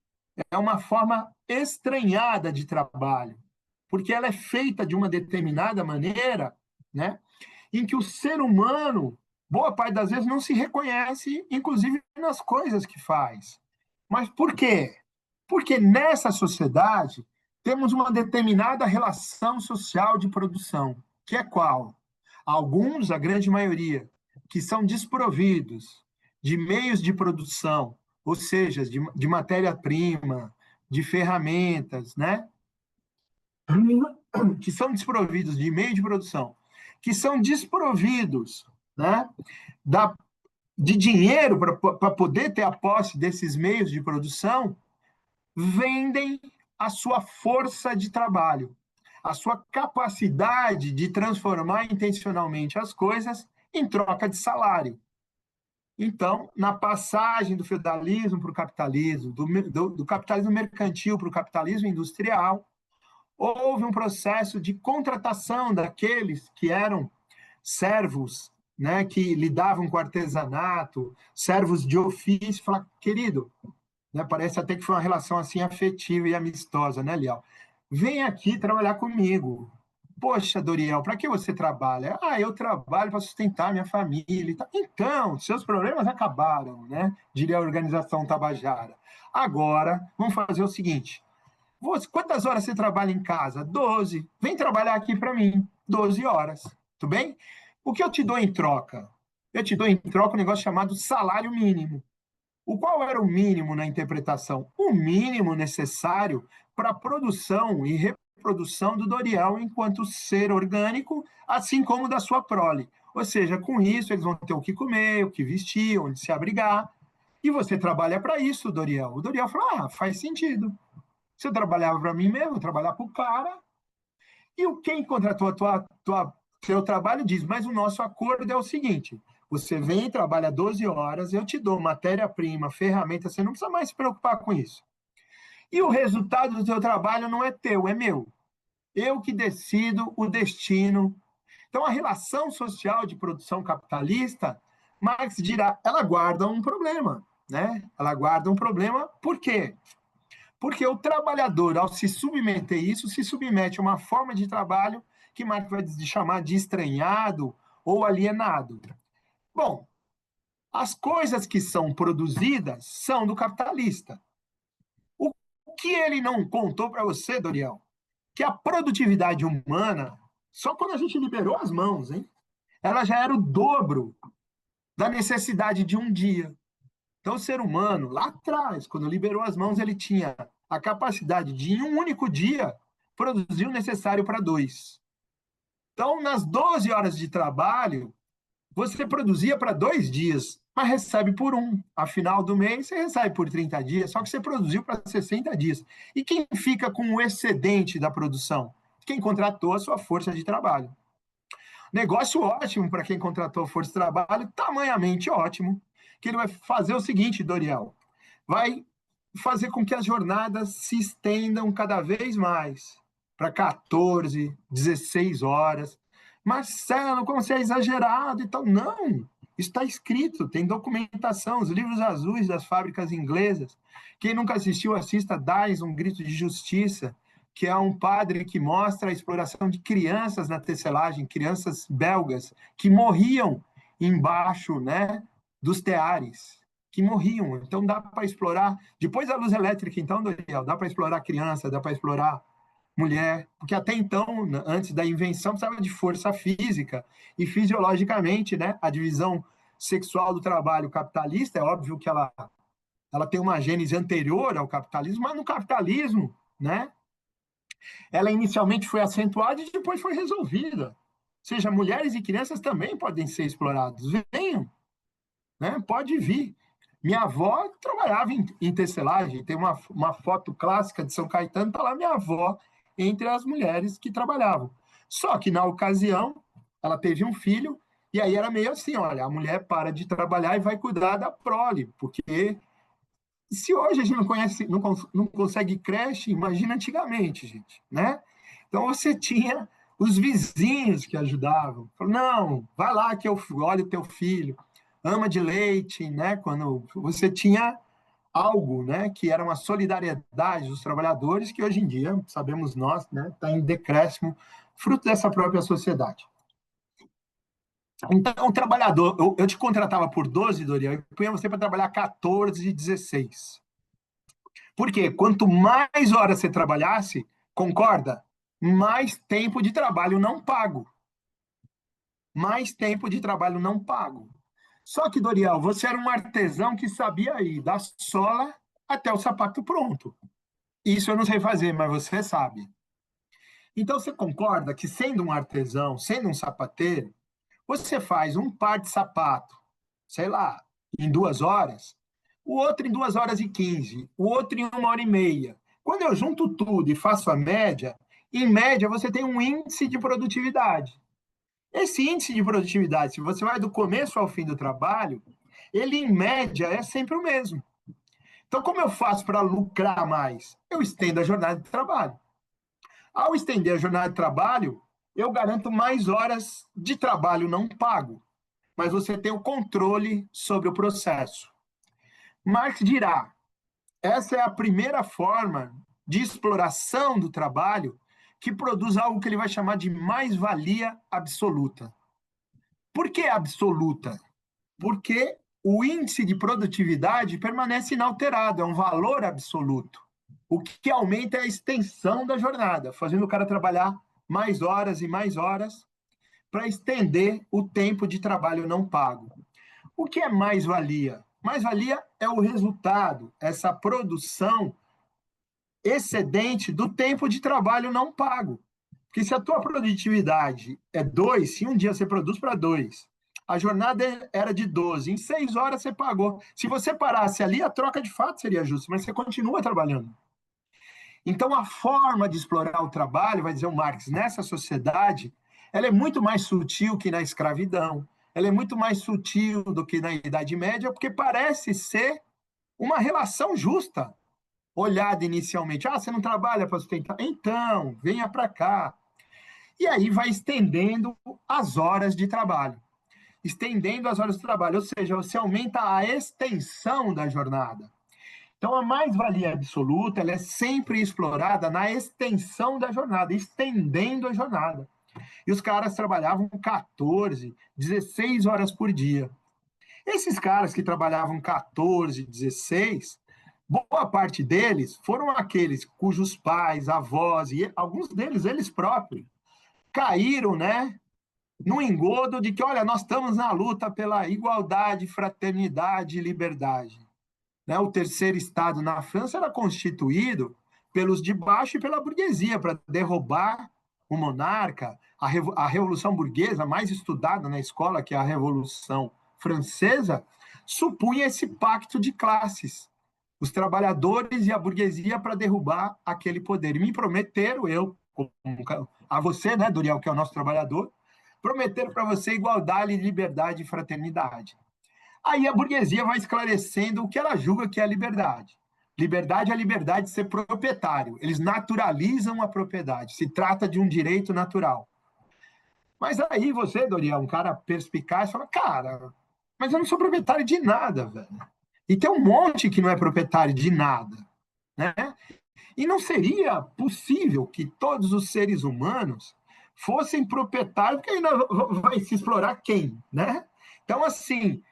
É uma forma estranhada de trabalho. porque ela é feita de uma determinada maneira, né, em que o ser humano, boa parte das vezes, não se reconhece, inclusive nas coisas que faz. Mas por quê? Porque nessa sociedade temos uma determinada relação social de produção, que é qual? Alguns, a grande maioria, que são desprovidos de meios de produção, ou seja, de matéria-prima, de ferramentas, né? Que são desprovidos de meio de produção, que são desprovidos, né? Da, de dinheiro para poder ter a posse desses meios de produção, vendem a sua força de trabalho, a sua capacidade de transformar intencionalmente as coisas em troca de salário. Então, na passagem do feudalismo para o capitalismo, do capitalismo mercantil para o capitalismo industrial, houve um processo de contratação daqueles que eram servos, né, que lidavam com artesanato, servos de ofício, falar, querido, né, parece até que foi uma relação assim afetiva e amistosa, né, Liel? Vem aqui trabalhar comigo. Poxa, Doriel, para que você trabalha? Ah, eu trabalho para sustentar minha família. Então, seus problemas acabaram, né? Diria a organização Tabajara. Agora, vamos fazer o seguinte: quantas horas você trabalha em casa? 12. Vem trabalhar aqui para mim. 12 horas. Tudo bem? O que eu te dou em troca? Eu te dou em troca um negócio chamado salário mínimo. O qual era o mínimo na interpretação? O mínimo necessário para a produção e reprodução do Doriel enquanto ser orgânico, assim como da sua prole. Ou seja, com isso eles vão ter o que comer, o que vestir, onde se abrigar. E você trabalha para isso, Doriel. O Doriel falou: ah, faz sentido. Se eu trabalhava para mim mesmo, eu trabalhar para o cara. E quem contratou seu trabalho diz, mas o nosso acordo é o seguinte: você vem e trabalha 12 horas, eu te dou matéria-prima, ferramenta, você não precisa mais se preocupar com isso. E o resultado do seu trabalho não é teu, é meu. Eu que decido o destino. Então, a relação social de produção capitalista, Marx dirá, ela guarda um problema, né? Ela guarda um problema, por quê? Porque o trabalhador, ao se submeter a isso, se submete a uma forma de trabalho que Marx vai chamar de estranhado ou alienado. Bom, as coisas que são produzidas são do capitalista. O que ele não contou para você, Doriel? Que a produtividade humana, só quando a gente liberou as mãos, hein? Ela já era o dobro da necessidade de um dia. Então, o ser humano, lá atrás, quando liberou as mãos, ele tinha a capacidade de, em um único dia, produzir o necessário para dois. Então, nas 12 horas de trabalho, você produzia para 2 dias, mas recebe por um. A final do mês, você recebe por 30 dias, só que você produziu para 60 dias. E quem fica com o excedente da produção? Quem contratou a sua força de trabalho. Negócio ótimo para quem contratou a força de trabalho, tamanhamente ótimo, que ele vai fazer o seguinte, Doriel, vai fazer com que as jornadas se estendam cada vez mais para 14, 16 horas. Marcelo, como você é exagerado e tal. Não, está escrito, tem documentação, os livros azuis das fábricas inglesas. Quem nunca assistiu, assista Dais, um grito de justiça, que é um padre que mostra a exploração de crianças na tecelagem, crianças belgas, que morriam embaixo, né, dos teares, que morriam. Então dá para explorar, depois da luz elétrica, então, Daniel, dá para explorar criança, dá para explorar mulher, porque até então, antes da invenção, precisava de força física e fisiologicamente, né, a divisão sexual do trabalho capitalista, é óbvio que ela tem uma gênese anterior ao capitalismo, mas no capitalismo, né, ela inicialmente foi acentuada e depois foi resolvida. Ou seja, mulheres e crianças também podem ser explorados. Venham, né? Pode vir. Minha avó trabalhava em tecelagem, tem uma foto clássica de São Caetano, está lá minha avó entre as mulheres que trabalhavam. Só que na ocasião, ela teve um filho, e aí era meio assim, olha, a mulher para de trabalhar e vai cuidar da prole, porque se hoje a gente não conhece, não consegue creche, imagina antigamente, gente, né? Então você tinha os vizinhos que ajudavam. Não, vai lá que eu olho o teu filho, ama de leite, né? Quando você tinha algo, né, que era uma solidariedade dos trabalhadores, que hoje em dia, sabemos nós, né, está em decréscimo, fruto dessa própria sociedade. Então, o trabalhador, eu te contratava por 12, Dorian, e punha você para trabalhar 14, 16. Por quê? Quanto mais horas você trabalhasse, concorda? Mais tempo de trabalho não pago. Mais tempo de trabalho não pago. Só que, Dorial, você era um artesão que sabia ir da sola até o sapato pronto. Isso eu não sei fazer, mas você sabe. Então, você concorda que, sendo um artesão, sendo um sapateiro, você faz um par de sapato, sei lá, em 2 horas, o outro em 2 horas e 15, o outro em 1 hora e meia. Quando eu junto tudo e faço a média, em média você tem um índice de produtividade. Esse índice de produtividade, se você vai do começo ao fim do trabalho, ele em média é sempre o mesmo. Então, como eu faço para lucrar mais? Eu estendo a jornada de trabalho. Ao estender a jornada de trabalho, eu garanto mais horas de trabalho não pago, mas você tem o controle sobre o processo. Marx dirá: essa é a primeira forma de exploração do trabalho que produz algo que ele vai chamar de mais-valia absoluta. Por que absoluta? Porque o índice de produtividade permanece inalterado, é um valor absoluto. O que aumenta é a extensão da jornada, fazendo o cara trabalhar mais horas, para estender o tempo de trabalho não pago. O que é mais-valia? Mais-valia é o resultado, essa produção excedente do tempo de trabalho não pago. Porque se a tua produtividade é 2, se um dia você produz para 2, a jornada era de 12, em 6 horas você pagou. Se você parasse ali, a troca de fato seria justa, mas você continua trabalhando. Então, a forma de explorar o trabalho, vai dizer o Marx, nessa sociedade, ela é muito mais sutil que na escravidão, ela é muito mais sutil do que na Idade Média, porque parece ser uma relação justa, olhada inicialmente. Ah, você não trabalha para sustentar? Então, venha para cá. E aí vai estendendo as horas de trabalho. Estendendo as horas de trabalho, ou seja, você aumenta a extensão da jornada. Então, a mais-valia absoluta ela é sempre explorada na extensão da jornada, estendendo a jornada. E os caras trabalhavam 14, 16 horas por dia. Esses caras que trabalhavam 14, 16, boa parte deles foram aqueles cujos pais, avós e alguns deles, eles próprios, caíram, né, no engodo de que, olha, nós estamos na luta pela igualdade, fraternidade e liberdade. Né? O terceiro Estado na França era constituído pelos de baixo e pela burguesia, para derrubar o monarca. A Revolução Burguesa, mais estudada na escola, que é a Revolução Francesa, supunha esse pacto de classes. Os trabalhadores e a burguesia para derrubar aquele poder. E me prometeram, a você, né, Doriel, que é o nosso trabalhador, prometeram para você igualdade, liberdade e fraternidade. Aí a burguesia vai esclarecendo o que ela julga que é a liberdade. Liberdade é a liberdade de ser proprietário. Eles naturalizam a propriedade. Se trata de um direito natural. Mas aí você, Dorian, um cara perspicaz, fala, cara, mas eu não sou proprietário de nada, velho. E tem um monte que não é proprietário de nada, né? E não seria possível que todos os seres humanos fossem proprietários, porque ainda vai se explorar quem, né? Então, assim,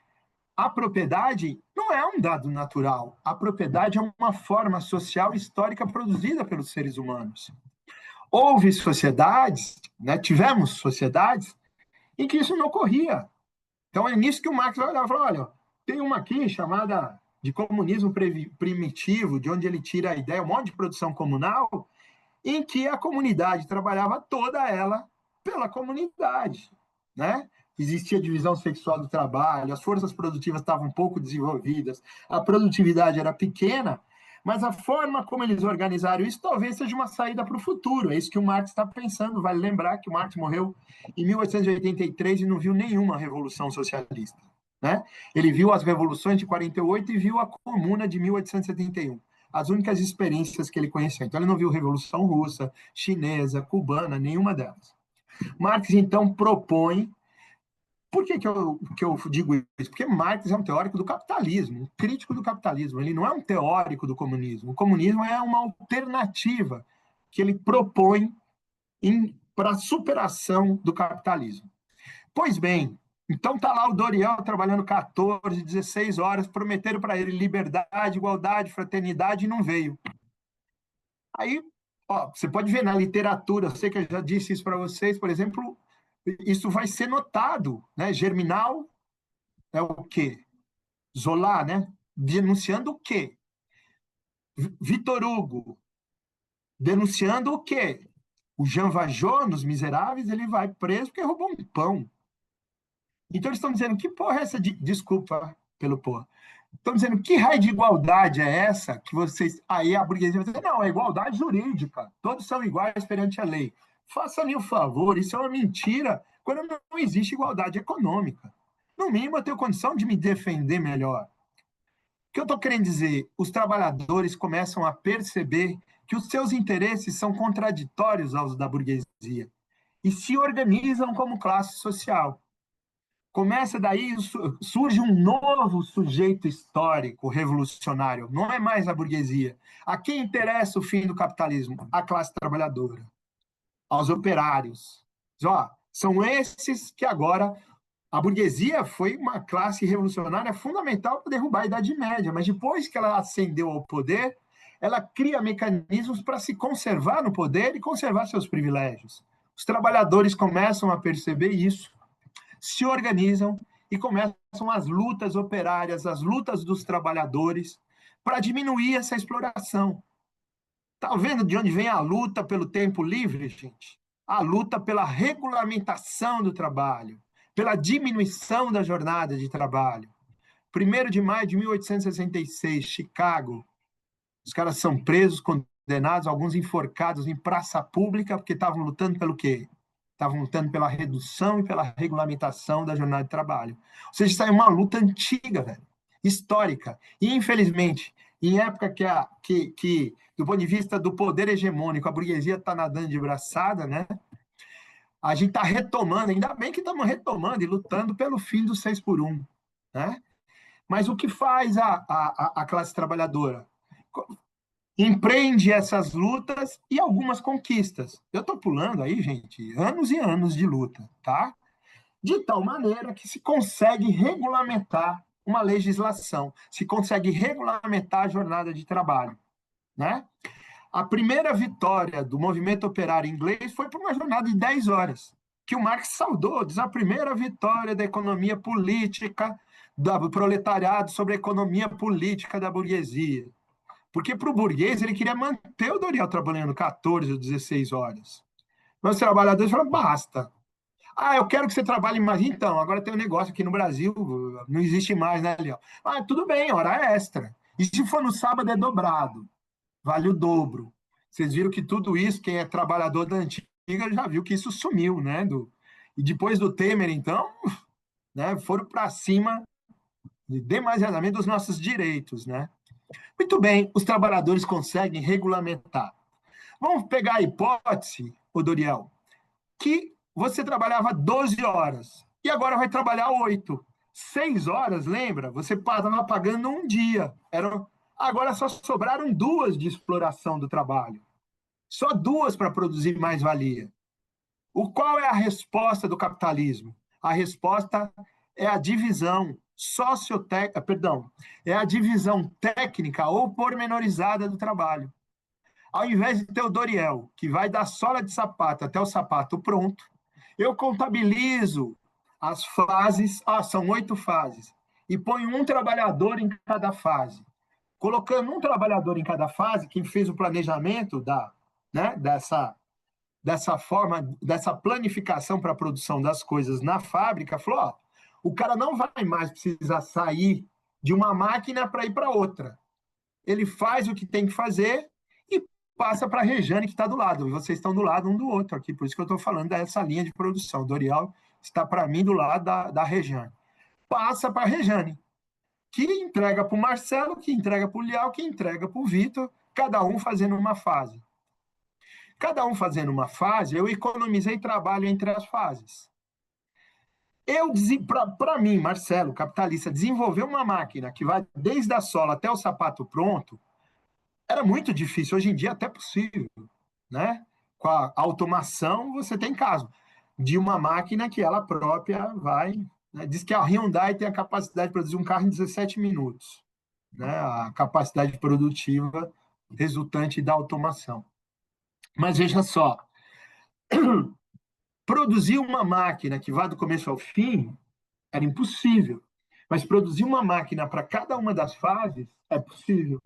a propriedade não é um dado natural. A propriedade é uma forma social histórica produzida pelos seres humanos. Houve sociedades, né, tivemos sociedades, em que isso não ocorria. Então é nisso que o Marx vai olhar e falar, olha, tem uma aqui chamada de comunismo primitivo, de onde ele tira a ideia, um monte de produção comunal, em que a comunidade trabalhava toda ela pela comunidade, né? Existia divisão sexual do trabalho, as forças produtivas estavam pouco desenvolvidas, a produtividade era pequena, mas a forma como eles organizaram isso talvez seja uma saída para o futuro. É isso que o Marx está pensando. Vale lembrar que o Marx morreu em 1883 e não viu nenhuma revolução socialista. Né? Ele viu as revoluções de 48 e viu a Comuna de 1871. As únicas experiências que ele conheceu. Então, ele não viu Revolução Russa, chinesa, cubana, nenhuma delas. Marx, então, propõe Por que eu digo isso? Porque Marx é um teórico do capitalismo, um crítico do capitalismo. Ele não é um teórico do comunismo. O comunismo é uma alternativa que ele propõe para a superação do capitalismo. Pois bem, então está lá o Doriel trabalhando 14, 16 horas, prometeram para ele liberdade, igualdade, fraternidade e não veio. Aí, ó, você pode ver na literatura, eu sei que eu já disse isso para vocês, por exemplo, isso vai ser notado, né? Germinal é o quê? Zola, né? Denunciando o quê? Vitor Hugo, denunciando o quê? O Jean Valjean, nos Miseráveis, ele vai preso porque roubou um pão. Então eles estão dizendo, que porra é essa de... Desculpa pelo porra. Estão dizendo, que raio de igualdade é essa que vocês... Aí a burguesia vai dizer, não, é igualdade jurídica. Todos são iguais perante a lei. Faça-me o favor, isso é uma mentira quando não existe igualdade econômica. No mínimo, eu tenho condição de me defender melhor. O que eu estou querendo dizer? Os trabalhadores começam a perceber que os seus interesses são contraditórios aos da burguesia e se organizam como classe social. Começa daí, surge um novo sujeito histórico revolucionário. Não é mais a burguesia. A quem interessa o fim do capitalismo? A classe trabalhadora, aos operários. Ó, são esses que agora a burguesia foi uma classe revolucionária fundamental para derrubar a Idade Média, mas depois que ela ascendeu ao poder, ela cria mecanismos para se conservar no poder e conservar seus privilégios. Os trabalhadores começam a perceber isso, se organizam e começam as lutas operárias, as lutas dos trabalhadores para diminuir essa exploração. Está vendo de onde vem a luta pelo tempo livre, gente? A luta pela regulamentação do trabalho, pela diminuição da jornada de trabalho. 1º de maio de 1866, Chicago. Os caras são presos, condenados, alguns enforcados em praça pública, porque estavam lutando pelo quê? Estavam lutando pela redução e pela regulamentação da jornada de trabalho. Ou seja, isso é uma luta antiga, velho, histórica. E, infelizmente, em época que do ponto de vista do poder hegemônico, a burguesia está nadando de braçada, né? A gente está retomando, ainda bem que estamos retomando e lutando pelo fim do 6 por 1, né? Mas o que faz a classe trabalhadora? Empreende essas lutas e algumas conquistas. Eu estou pulando aí, gente, anos e anos de luta, tá? De tal maneira que se consegue regulamentar uma legislação, se consegue regulamentar a jornada de trabalho, né? A primeira vitória do movimento operário inglês foi por uma jornada de 10 horas, que o Marx saudou, diz a primeira vitória da economia política do proletariado sobre a economia política da burguesia. Porque para o burguês ele queria manter o Doriel trabalhando 14 ou 16 horas. Mas os trabalhadores falaram, basta. Ah, eu quero que você trabalhe mais. Então, agora tem um negócio aqui no Brasil, não existe mais, né, Léo? Ah, tudo bem, hora extra. E se for no sábado é dobrado, vale o dobro. Vocês viram que tudo isso, quem é trabalhador da antiga já viu que isso sumiu, né? E depois do Temer, então, né, foram para cima demasiadamente dos nossos direitos, né? Muito bem, os trabalhadores conseguem regulamentar. Vamos pegar a hipótese, o Doriel, que você trabalhava 12 horas e agora vai trabalhar 8. 6 horas, lembra? Você estava pagando um dia. Agora só sobraram 2 de exploração do trabalho. Só 2 para produzir mais-valia. Qual é a resposta do capitalismo? A resposta é a divisão sociotécnica, perdão, é a divisão técnica ou pormenorizada do trabalho. Ao invés de ter o Doriel, que vai da sola de sapato até o sapato pronto, eu contabilizo as fases, são 8 fases, e ponho um trabalhador em cada fase. Colocando um trabalhador em cada fase, quem fez o planejamento dessa forma, dessa planificação para a produção das coisas na fábrica, falou, ó, o cara não vai mais precisar sair de uma máquina para ir para outra. Ele faz o que tem que fazer e passa para a Rejane, que está do lado. E vocês estão do lado um do outro aqui, por isso que eu estou falando dessa linha de produção. O Doriel está, para mim, do lado da Rejane. Passa para a Rejane, que entrega para o Marcelo, que entrega para o Lial, que entrega para o Vitor, cada um fazendo uma fase. Cada um fazendo uma fase, eu economizei trabalho entre as fases. Para mim, Marcelo, capitalista, desenvolver uma máquina que vai desde a sola até o sapato pronto, era muito difícil. Hoje em dia, até possível, né? Com a automação, você tem caso de uma máquina que ela própria vai. Né? Diz que a Hyundai tem a capacidade de produzir um carro em 17 minutos, né? A capacidade produtiva resultante da automação. Mas veja só, produzir uma máquina que vá do começo ao fim era impossível. Mas produzir uma máquina para cada uma das fases é possível.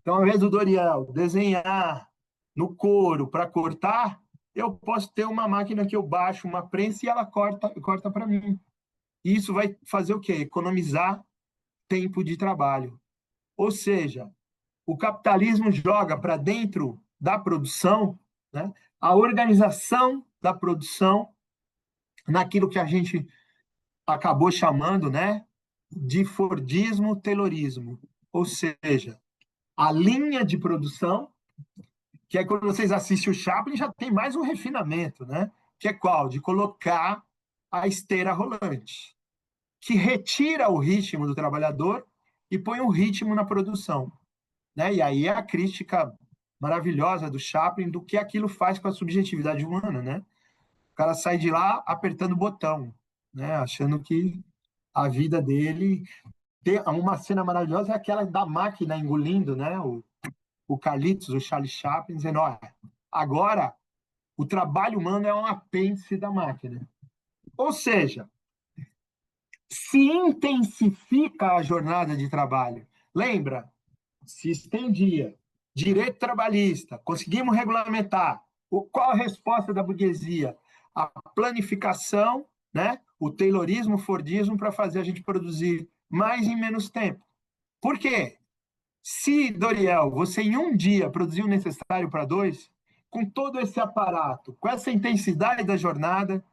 Então, ao invés do Doriel desenhar no couro para cortar, eu posso ter uma máquina que eu baixo uma prensa e ela corta para mim. E isso vai fazer o quê? Economizar tempo de trabalho. Ou seja, o capitalismo joga para dentro da produção, né, a organização da produção naquilo que a gente acabou chamando, né, de Fordismo, Taylorismo. Ou seja, a linha de produção, que é quando vocês assistem o Chaplin, já tem mais um refinamento, né? Que é qual? De colocar a esteira rolante, que retira o ritmo do trabalhador e põe um ritmo na produção. Né? E aí é a crítica maravilhosa do Chaplin do que aquilo faz com a subjetividade humana, né? O cara sai de lá apertando o botão, né? Achando que a vida dele... Tem uma cena maravilhosa, é aquela da máquina engolindo, né? O Carlitos, o Charlie Chaplin, dizendo: olha, agora o trabalho humano é um apêndice da máquina. Ou seja, se intensifica a jornada de trabalho. Lembra? Se estendia. Direito trabalhista, conseguimos regulamentar. Qual a resposta da burguesia? A planificação, né? O taylorismo, o fordismo, para fazer a gente produzir mais em menos tempo. Por quê? Se, Doriel, você em um dia produziu o necessário para dois, com todo esse aparato, com essa intensidade da jornada,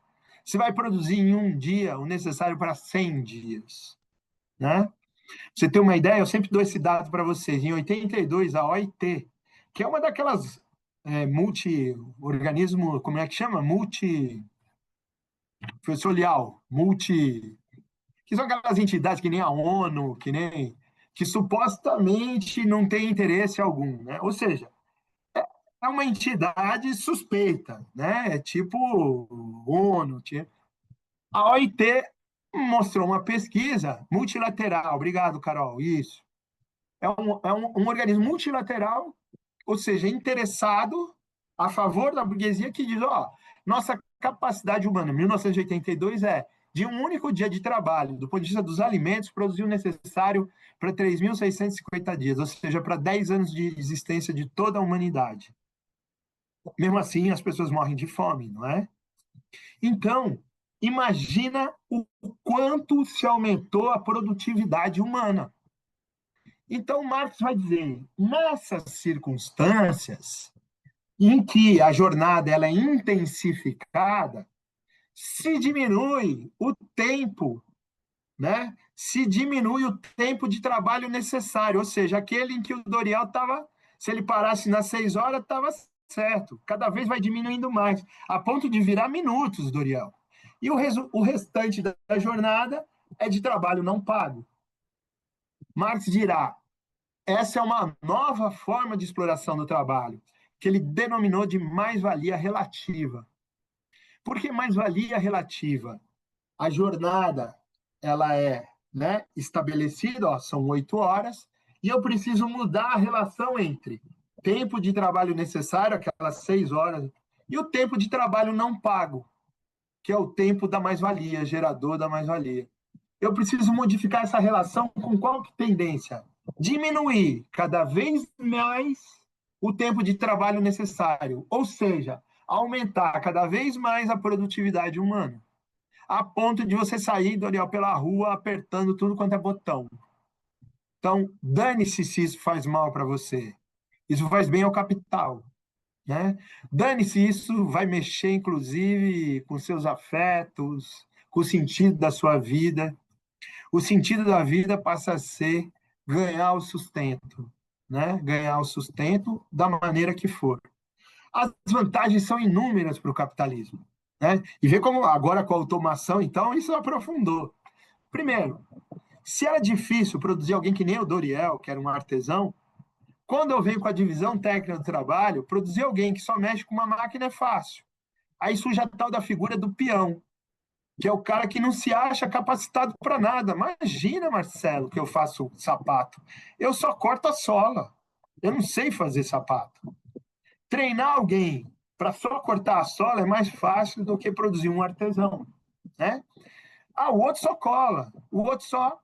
você vai produzir em um dia o necessário para 100 dias. Né? Você tem uma ideia? Eu sempre dou esse dado para vocês. Em 82, a OIT, que é uma daquelas multi-organismo, como é que chama? Que são aquelas entidades que nem a ONU, que supostamente não tem interesse algum, né? Ou seja, é uma entidade suspeita, né? É tipo ONU. A OIT mostrou uma pesquisa multilateral. Obrigado, Carol. Isso. É um organismo multilateral, ou seja, interessado a favor da burguesia, que diz: ó, nossa capacidade humana, em 1982, é de um único dia de trabalho, do ponto de vista dos alimentos, produzir o necessário para 3.650 dias, ou seja, para 10 anos de existência de toda a humanidade. Mesmo assim, as pessoas morrem de fome, não é? Então, imagina o quanto se aumentou a produtividade humana. Então, Marx vai dizer, nessas circunstâncias em que a jornada ela é intensificada, se diminui o tempo, né? Se diminui o tempo de trabalho necessário, ou seja, aquele em que o Doriel estava, se ele parasse nas 6 horas, estava certo. Cada vez vai diminuindo mais, a ponto de virar minutos, Doriel. E o restante da jornada é de trabalho não pago. Marx dirá: essa é uma nova forma de exploração do trabalho, que ele denominou de mais-valia relativa. Por que mais-valia relativa? A jornada ela é, né, estabelecida, ó, são 8 horas, e eu preciso mudar a relação entre tempo de trabalho necessário, aquelas 6 horas, e o tempo de trabalho não pago, que é o tempo da mais-valia, gerador da mais-valia. Eu preciso modificar essa relação com qual tendência? Diminuir cada vez mais o tempo de trabalho necessário, ou seja, aumentar cada vez mais a produtividade humana, a ponto de você sair, Doriel, pela rua apertando tudo quanto é botão. Então, dane-se se isso faz mal para você. Isso faz bem ao capital. Né? Dane-se, isso vai mexer, inclusive, com seus afetos, com o sentido da sua vida. O sentido da vida passa a ser ganhar o sustento, né? Ganhar o sustento da maneira que for. As vantagens são inúmeras para o capitalismo, né? E vê como agora com a automação, então, isso aprofundou. Primeiro, se era difícil produzir alguém que nem o Doriel, que era um artesão, quando eu venho com a divisão técnica do trabalho, produzir alguém que só mexe com uma máquina é fácil. Aí surge a tal da figura do peão, que é o cara que não se acha capacitado para nada. Imagina, Marcelo, que eu faço sapato. Eu só corto a sola. Eu não sei fazer sapato. Treinar alguém para só cortar a sola é mais fácil do que produzir um artesão, né? Ah, o outro só cola, o outro só.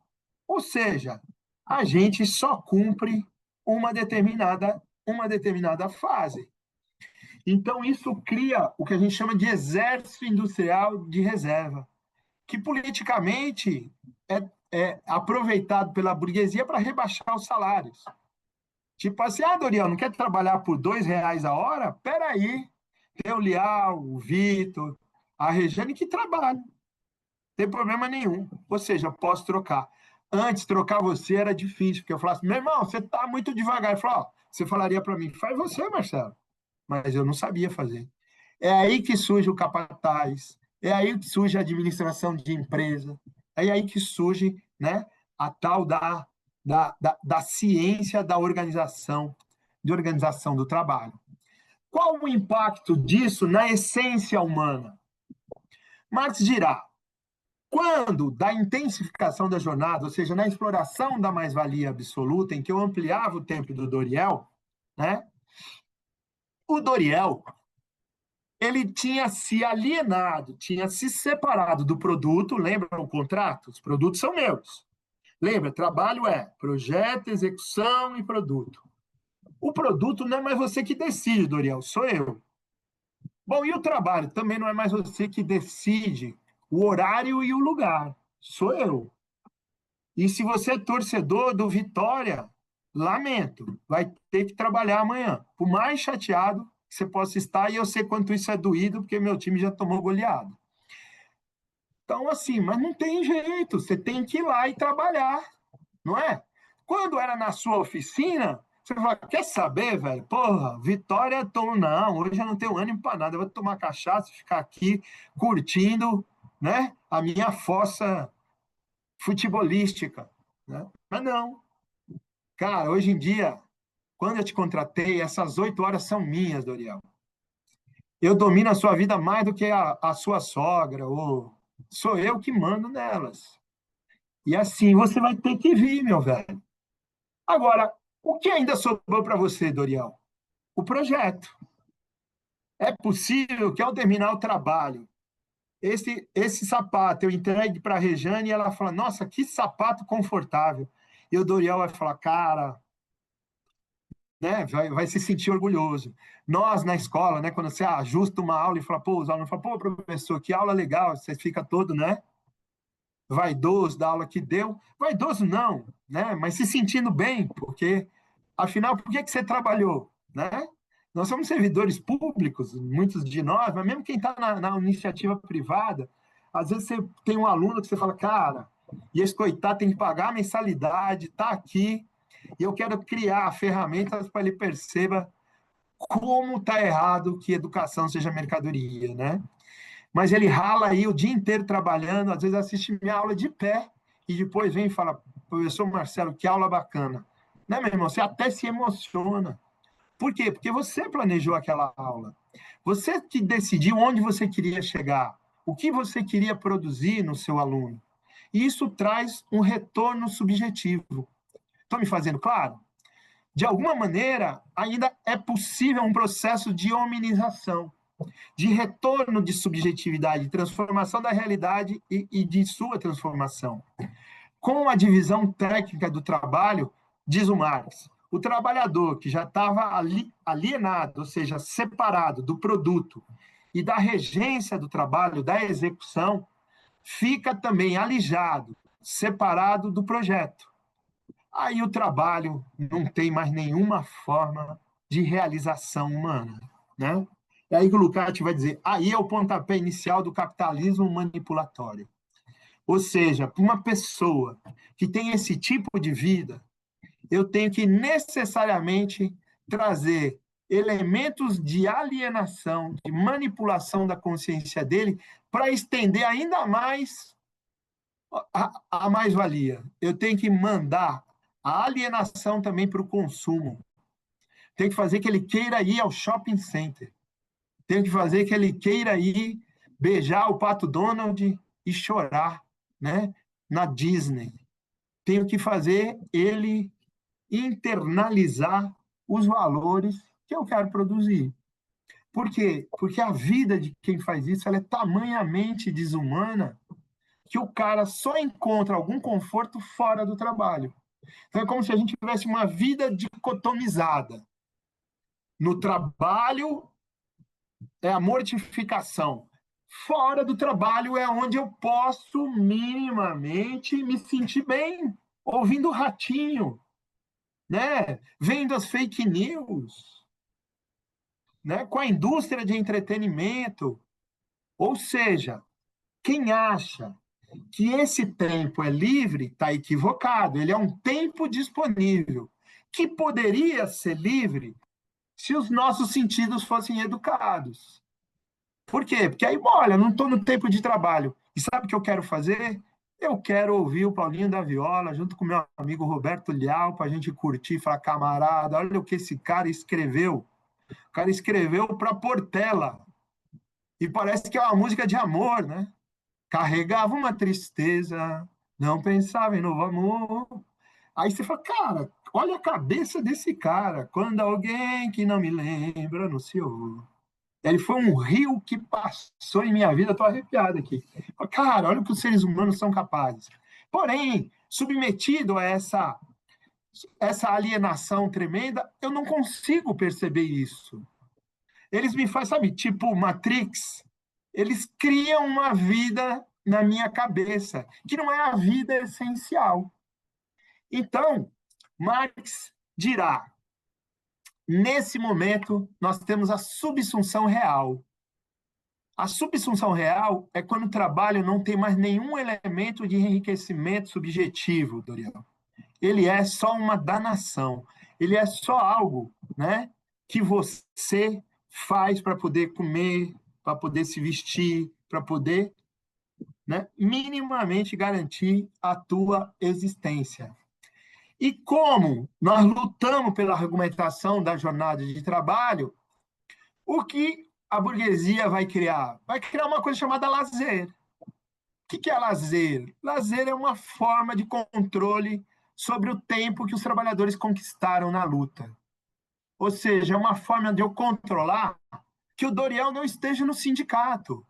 Ou seja, a gente só cumpre uma determinada fase. Então, isso cria o que a gente chama de exército industrial de reserva, que politicamente é aproveitado pela burguesia para rebaixar os salários. Tipo assim, Doriel, não quer trabalhar por R$ 2 a hora? Peraí, tem o Lial, o Vitor, a Regiane que trabalham, não tem problema nenhum. Ou seja, eu posso trocar. Antes, trocar você era difícil, porque eu falasse, meu irmão, você está muito devagar. Ele falou, você falaria para mim, faz você, Marcelo. Mas eu não sabia fazer. É aí que surge o capataz, é aí que surge a administração de empresa, é aí que surge, né, a tal da ciência da organização, de organização do trabalho. Qual o impacto disso na essência humana? Marx dirá, quando da intensificação da jornada, ou seja, na exploração da mais-valia absoluta, em que eu ampliava o tempo do Doriel, né, o Doriel ele tinha se alienado, tinha se separado do produto. Lembra o contrato? Os produtos são meus. Lembra, trabalho é projeto, execução e produto. O produto não é mais você que decide, Doriel, sou eu. Bom, e o trabalho? Também não é mais você que decide o horário e o lugar, sou eu. E se você é torcedor do Vitória, lamento, vai ter que trabalhar amanhã. Por mais chateado que você possa estar, e eu sei quanto isso é doído, porque meu time já tomou goleado. Então, assim, mas não tem jeito, você tem que ir lá e trabalhar, não é? Quando era na sua oficina, você fala, quer saber, velho? Porra, Vitória, não, hoje eu não tenho ânimo para nada, eu vou tomar cachaça, ficar aqui curtindo, né, a minha fossa futebolística, né? Mas não. Cara, hoje em dia, quando eu te contratei, essas 8 horas são minhas, Doriel. Eu domino a sua vida mais do que a sua sogra, ou sou eu que mando nelas. E assim você vai ter que vir, meu velho. Agora, o que ainda sobrou para você, Doriel? O projeto. É possível que ao terminar o trabalho, esse sapato eu entregue para a Rejane e ela fala, nossa, que sapato confortável. E o Doriel vai falar, cara, né, vai se sentir orgulhoso. Nós, na escola, né, quando você ajusta uma aula e fala, pô, os alunos falam, pô, professor, que aula legal, você fica todo, né, vaidoso da aula que deu. Vaidoso não, né, mas se sentindo bem, porque, afinal, por que você trabalhou, né? Nós somos servidores públicos, muitos de nós, mas mesmo quem está na iniciativa privada, às vezes você tem um aluno que você fala, cara, e esse coitado tem que pagar a mensalidade, está aqui, e eu quero criar ferramentas para ele perceba como está errado que educação seja mercadoria, né? Mas ele rala aí o dia inteiro trabalhando, às vezes assiste minha aula de pé e depois vem e fala, professor Marcelo, que aula bacana. Né, meu irmão? Você até se emociona. Por quê? Porque você planejou aquela aula. Você que decidiu onde você queria chegar, o que você queria produzir no seu aluno. E isso traz um retorno subjetivo. Estou me fazendo claro? De alguma maneira, ainda é possível um processo de hominização, de retorno de subjetividade, de transformação da realidade e de sua transformação. Com a divisão técnica do trabalho, diz o Marx, o trabalhador que já estava alienado, ou seja, separado do produto e da regência do trabalho, da execução, fica também alijado, separado do projeto. Aí o trabalho não tem mais nenhuma forma de realização humana, né? É aí que o Lukács vai dizer, aí é o pontapé inicial do capitalismo manipulatório. Ou seja, para uma pessoa que tem esse tipo de vida, eu tenho que necessariamente trazer elementos de alienação, de manipulação da consciência dele, para estender ainda mais a mais-valia. Eu tenho que mandar a alienação também para o consumo. Tenho que fazer que ele queira ir ao shopping center. Tenho que fazer que ele queira ir beijar o Pato Donald e chorar, né? Na Disney. Tenho que fazer ele internalizar os valores que eu quero produzir. Por quê? Porque a vida de quem faz isso ela é tamanhamente desumana que o cara só encontra algum conforto fora do trabalho. Então é como se a gente tivesse uma vida dicotomizada. No trabalho é a mortificação. Fora do trabalho é onde eu posso minimamente me sentir bem, ouvindo o ratinho, né? Vendo as fake news, né? Com a indústria de entretenimento. Ou seja, quem acha que esse tempo é livre está equivocado. Ele é um tempo disponível que poderia ser livre se os nossos sentidos fossem educados. Por quê? Porque aí, olha, não estou no tempo de trabalho. E sabe o que eu quero fazer? Eu quero ouvir o Paulinho da Viola, junto com meu amigo Roberto Leal, para a gente curtir e falar, camarada, olha o que esse cara escreveu. O cara escreveu para Portela. E parece que é uma música de amor, né? Carregava uma tristeza, não pensava em novo amor. Aí você fala, cara, olha a cabeça desse cara. Quando alguém que não me lembra anunciou. Ele foi um rio que passou em minha vida, estou arrepiado aqui. Cara, olha o que os seres humanos são capazes. Porém, submetido a essa alienação tremenda, eu não consigo perceber isso. Eles me fazem, sabe, tipo Matrix, eles criam uma vida na minha cabeça, que não é a vida essencial. Então, Marx dirá, nesse momento, nós temos a subsunção real. A subsunção real é quando o trabalho não tem mais nenhum elemento de enriquecimento subjetivo, Dorival. Ele é só uma danação. Ele é só algo, né, que você faz para poder comer, para poder se vestir, para poder, né, minimamente garantir a tua existência. E como nós lutamos pela argumentação da jornada de trabalho, o que a burguesia vai criar? Vai criar uma coisa chamada lazer. O que é lazer? Lazer é uma forma de controle sobre o tempo que os trabalhadores conquistaram na luta. Ou seja, é uma forma de eu controlar que o Dorival não esteja no sindicato,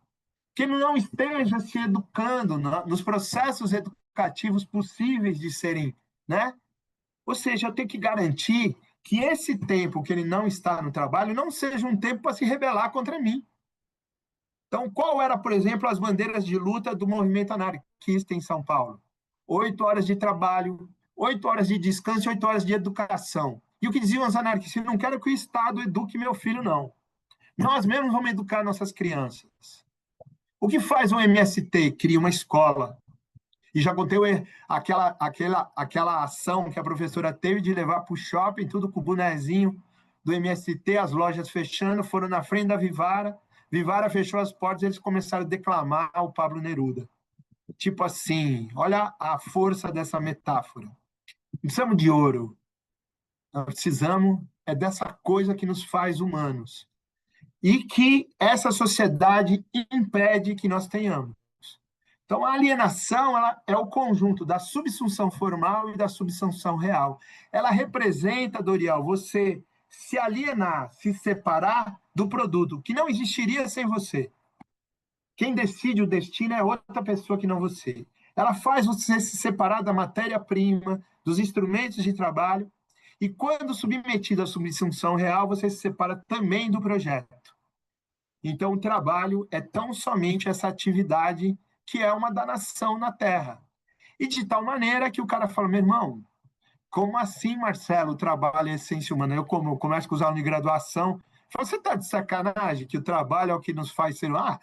que ele não esteja se educando nos processos educativos possíveis de serem, né? Ou seja, eu tenho que garantir que esse tempo que ele não está no trabalho não seja um tempo para se rebelar contra mim. Então, qual era, por exemplo, as bandeiras de luta do movimento anarquista em São Paulo? 8 horas de trabalho, 8 horas de descanso e 8 horas de educação. E o que diziam os anarquistas? Não quero que o Estado eduque meu filho, não. Nós mesmos vamos educar nossas crianças. O que faz o MST? Cria uma escola. E já contei aquela ação que a professora teve de levar para o shopping, tudo com o bonezinho do MST, as lojas fechando, foram na frente da Vivara, Vivara fechou as portas e eles começaram a declamar o Pablo Neruda. Tipo assim, olha a força dessa metáfora. Não precisamos de ouro, nós precisamos é dessa coisa que nos faz humanos. E que essa sociedade impede que nós tenhamos. Então, a alienação ela é o conjunto da subsunção formal e da subsunção real. Ela representa, Dorival, você se alienar, se separar do produto, que não existiria sem você. Quem decide o destino é outra pessoa que não você. Ela faz você se separar da matéria-prima, dos instrumentos de trabalho, e quando submetido à subsunção real, você se separa também do projeto. Então, o trabalho é tão somente essa atividade que é uma danação na Terra. E de tal maneira que o cara fala, meu irmão, como assim, Marcelo, o trabalho é essência humana? Eu começo com os alunos de graduação, falo, você está de sacanagem que o trabalho é o que nos faz ser lá?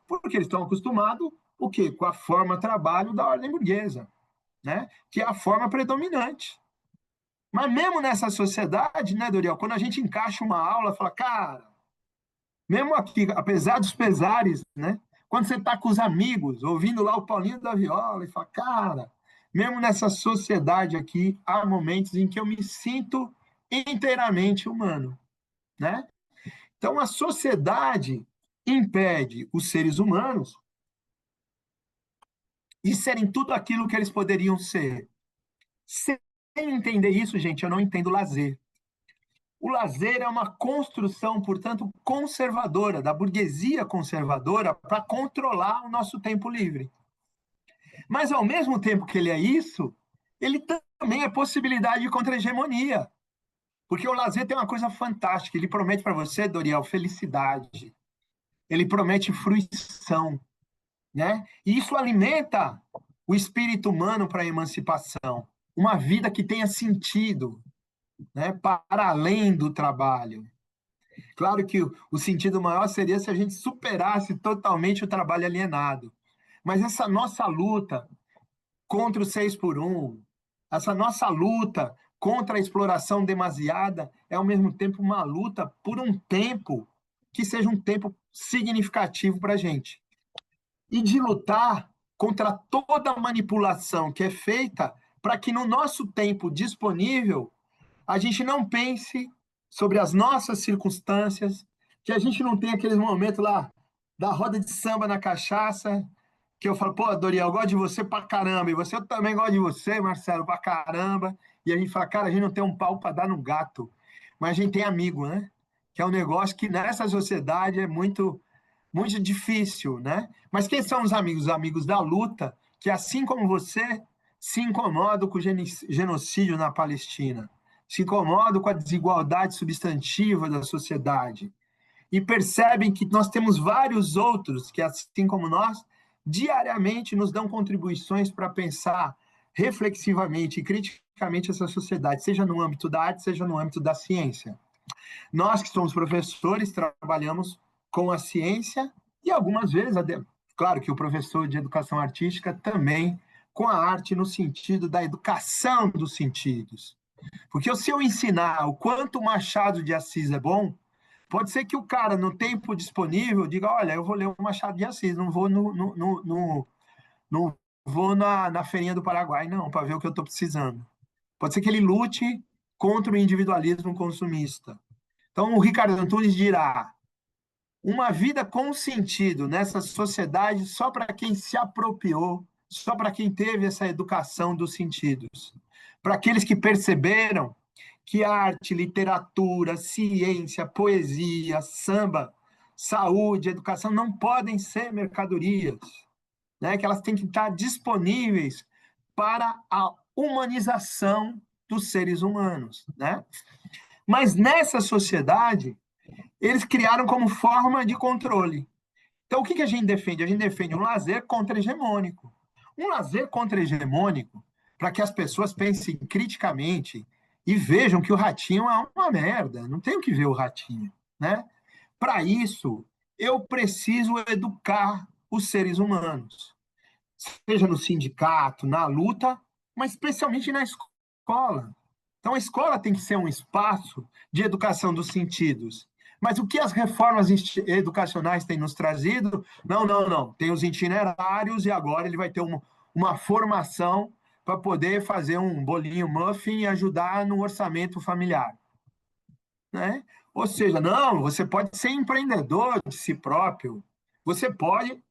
Porque eles estão acostumados o quê? Com a forma trabalho da ordem burguesa, né? Que é a forma predominante. Mas mesmo nessa sociedade, né, Doriel, quando a gente encaixa uma aula, fala, cara, mesmo aqui, apesar dos pesares, né? Quando você está com os amigos, ouvindo lá o Paulinho da Viola, e fala, cara, mesmo nessa sociedade aqui, há momentos em que eu me sinto inteiramente humano, né? Então, a sociedade impede os seres humanos de serem tudo aquilo que eles poderiam ser. Sem entender isso, gente, eu não entendo lazer. O lazer é uma construção, portanto, conservadora, da burguesia conservadora, para controlar o nosso tempo livre. Mas, ao mesmo tempo que ele é isso, ele também é possibilidade de contra-hegemonia. Porque o lazer tem uma coisa fantástica. Ele promete para você, Doriel, felicidade. Ele promete fruição, né? E isso alimenta o espírito humano para a emancipação. Uma vida que tenha sentido, né? Para além do trabalho. Claro que o sentido maior seria se a gente superasse totalmente o trabalho alienado. Mas essa nossa luta contra o 6 por 1, essa nossa luta contra a exploração demasiada, é ao mesmo tempo uma luta por um tempo que seja um tempo significativo para a gente. E de lutar contra toda a manipulação que é feita para que no nosso tempo disponível a gente não pense sobre as nossas circunstâncias, que a gente não tenha aqueles momentos lá da roda de samba na cachaça, que eu falo, pô, Doriel, eu gosto de você pra caramba, e você eu também gosto de você, Marcelo, pra caramba, e a gente fala, cara, a gente não tem um pau pra dar no gato, mas a gente tem amigo, né? Que é um negócio que nessa sociedade é muito, muito difícil, né? Mas quem são os amigos? Os amigos da luta, que assim como você, se incomodam com o genocídio na Palestina, se incomodam com a desigualdade substantiva da sociedade e percebem que nós temos vários outros que, assim como nós, diariamente nos dão contribuições para pensar reflexivamente e criticamente essa sociedade, seja no âmbito da arte, seja no âmbito da ciência. Nós que somos professores, trabalhamos com a ciência e algumas vezes, claro que o professor de educação artística também com a arte no sentido da educação dos sentidos. Porque se eu ensinar o quanto o Machado de Assis é bom, pode ser que o cara, no tempo disponível, diga, olha, eu vou ler o Machado de Assis, não vou, não vou na feirinha do Paraguai, não, para ver o que eu estou precisando. Pode ser que ele lute contra o individualismo consumista. Então, o Ricardo Antunes dirá, uma vida com sentido nessa sociedade só para quem se apropriou, só para quem teve essa educação dos sentidos. Para aqueles que perceberam que arte, literatura, ciência, poesia, samba, saúde, educação não podem ser mercadorias, né? Que elas têm que estar disponíveis para a humanização dos seres humanos, né? Mas nessa sociedade, eles criaram como forma de controle. Então, o que a gente defende? A gente defende um lazer contra-hegemônico. Um lazer contra-hegemônico para que as pessoas pensem criticamente e vejam que o ratinho é uma merda, não tem o que ver o ratinho, né? Para isso, eu preciso educar os seres humanos, seja no sindicato, na luta, mas especialmente na escola. Então, a escola tem que ser um espaço de educação dos sentidos. Mas o que as reformas educacionais têm nos trazido? Não, não, não. Tem os itinerários e agora ele vai ter uma formação para poder fazer um bolinho muffin e ajudar no orçamento familiar, né? Ou seja, não, você pode ser empreendedor de si próprio. Você pode,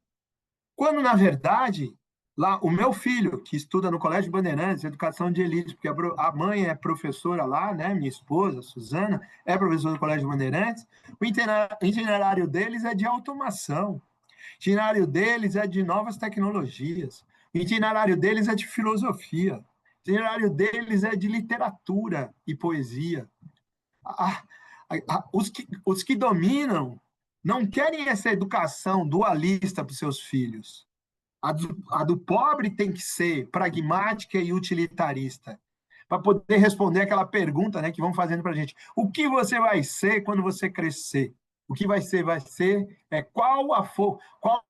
quando na verdade lá, o meu filho, que estuda no Colégio Bandeirantes, educação de elite, porque a mãe é professora lá, né? Minha esposa, Suzana, é professora do Colégio Bandeirantes. O itinerário deles é de automação. O itinerário deles é de novas tecnologias. O itinerário deles é de filosofia. O itinerário deles é de literatura e poesia. Os que dominam não querem essa educação dualista para os seus filhos. A do pobre tem que ser pragmática e utilitarista, para poder responder aquela pergunta, né, que vão fazendo para a gente. O que você vai ser quando você crescer? O que vai ser qual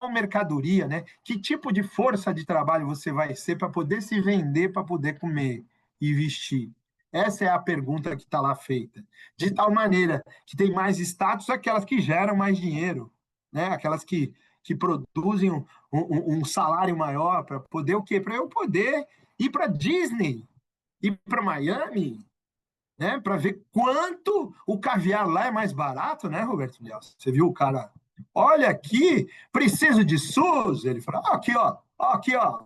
a mercadoria, né? Que tipo de força de trabalho você vai ser para poder se vender, para poder comer e vestir? Essa é a pergunta que está lá feita. De tal maneira que tem mais status aquelas que geram mais dinheiro, né? Aquelas que produzem um salário maior para poder o quê? Para eu poder ir para Disney, ir para Miami, né? Para ver quanto o caviar lá é mais barato, né, Roberto Nelson? Você viu o cara? Olha aqui, preciso de SUS. Ele falou: aqui, ó, aqui, ó.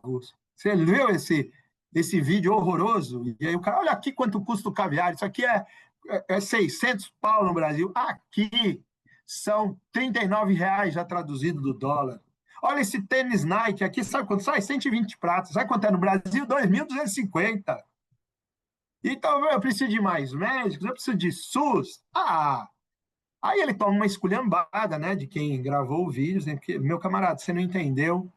Você viu esse vídeo horroroso? E aí o cara, olha aqui quanto custa o caviar. Isso aqui é 600 pau no Brasil. Aqui são R$ 39 já traduzido do dólar. Olha esse tênis Nike aqui, sabe quanto sai? 120 pratas. Sabe quanto é no Brasil? 2.250. Então, eu preciso de mais médicos, eu preciso de SUS. Aí ele toma uma esculhambada, né, de quem gravou o vídeo, né, porque, meu camarada, você não entendeu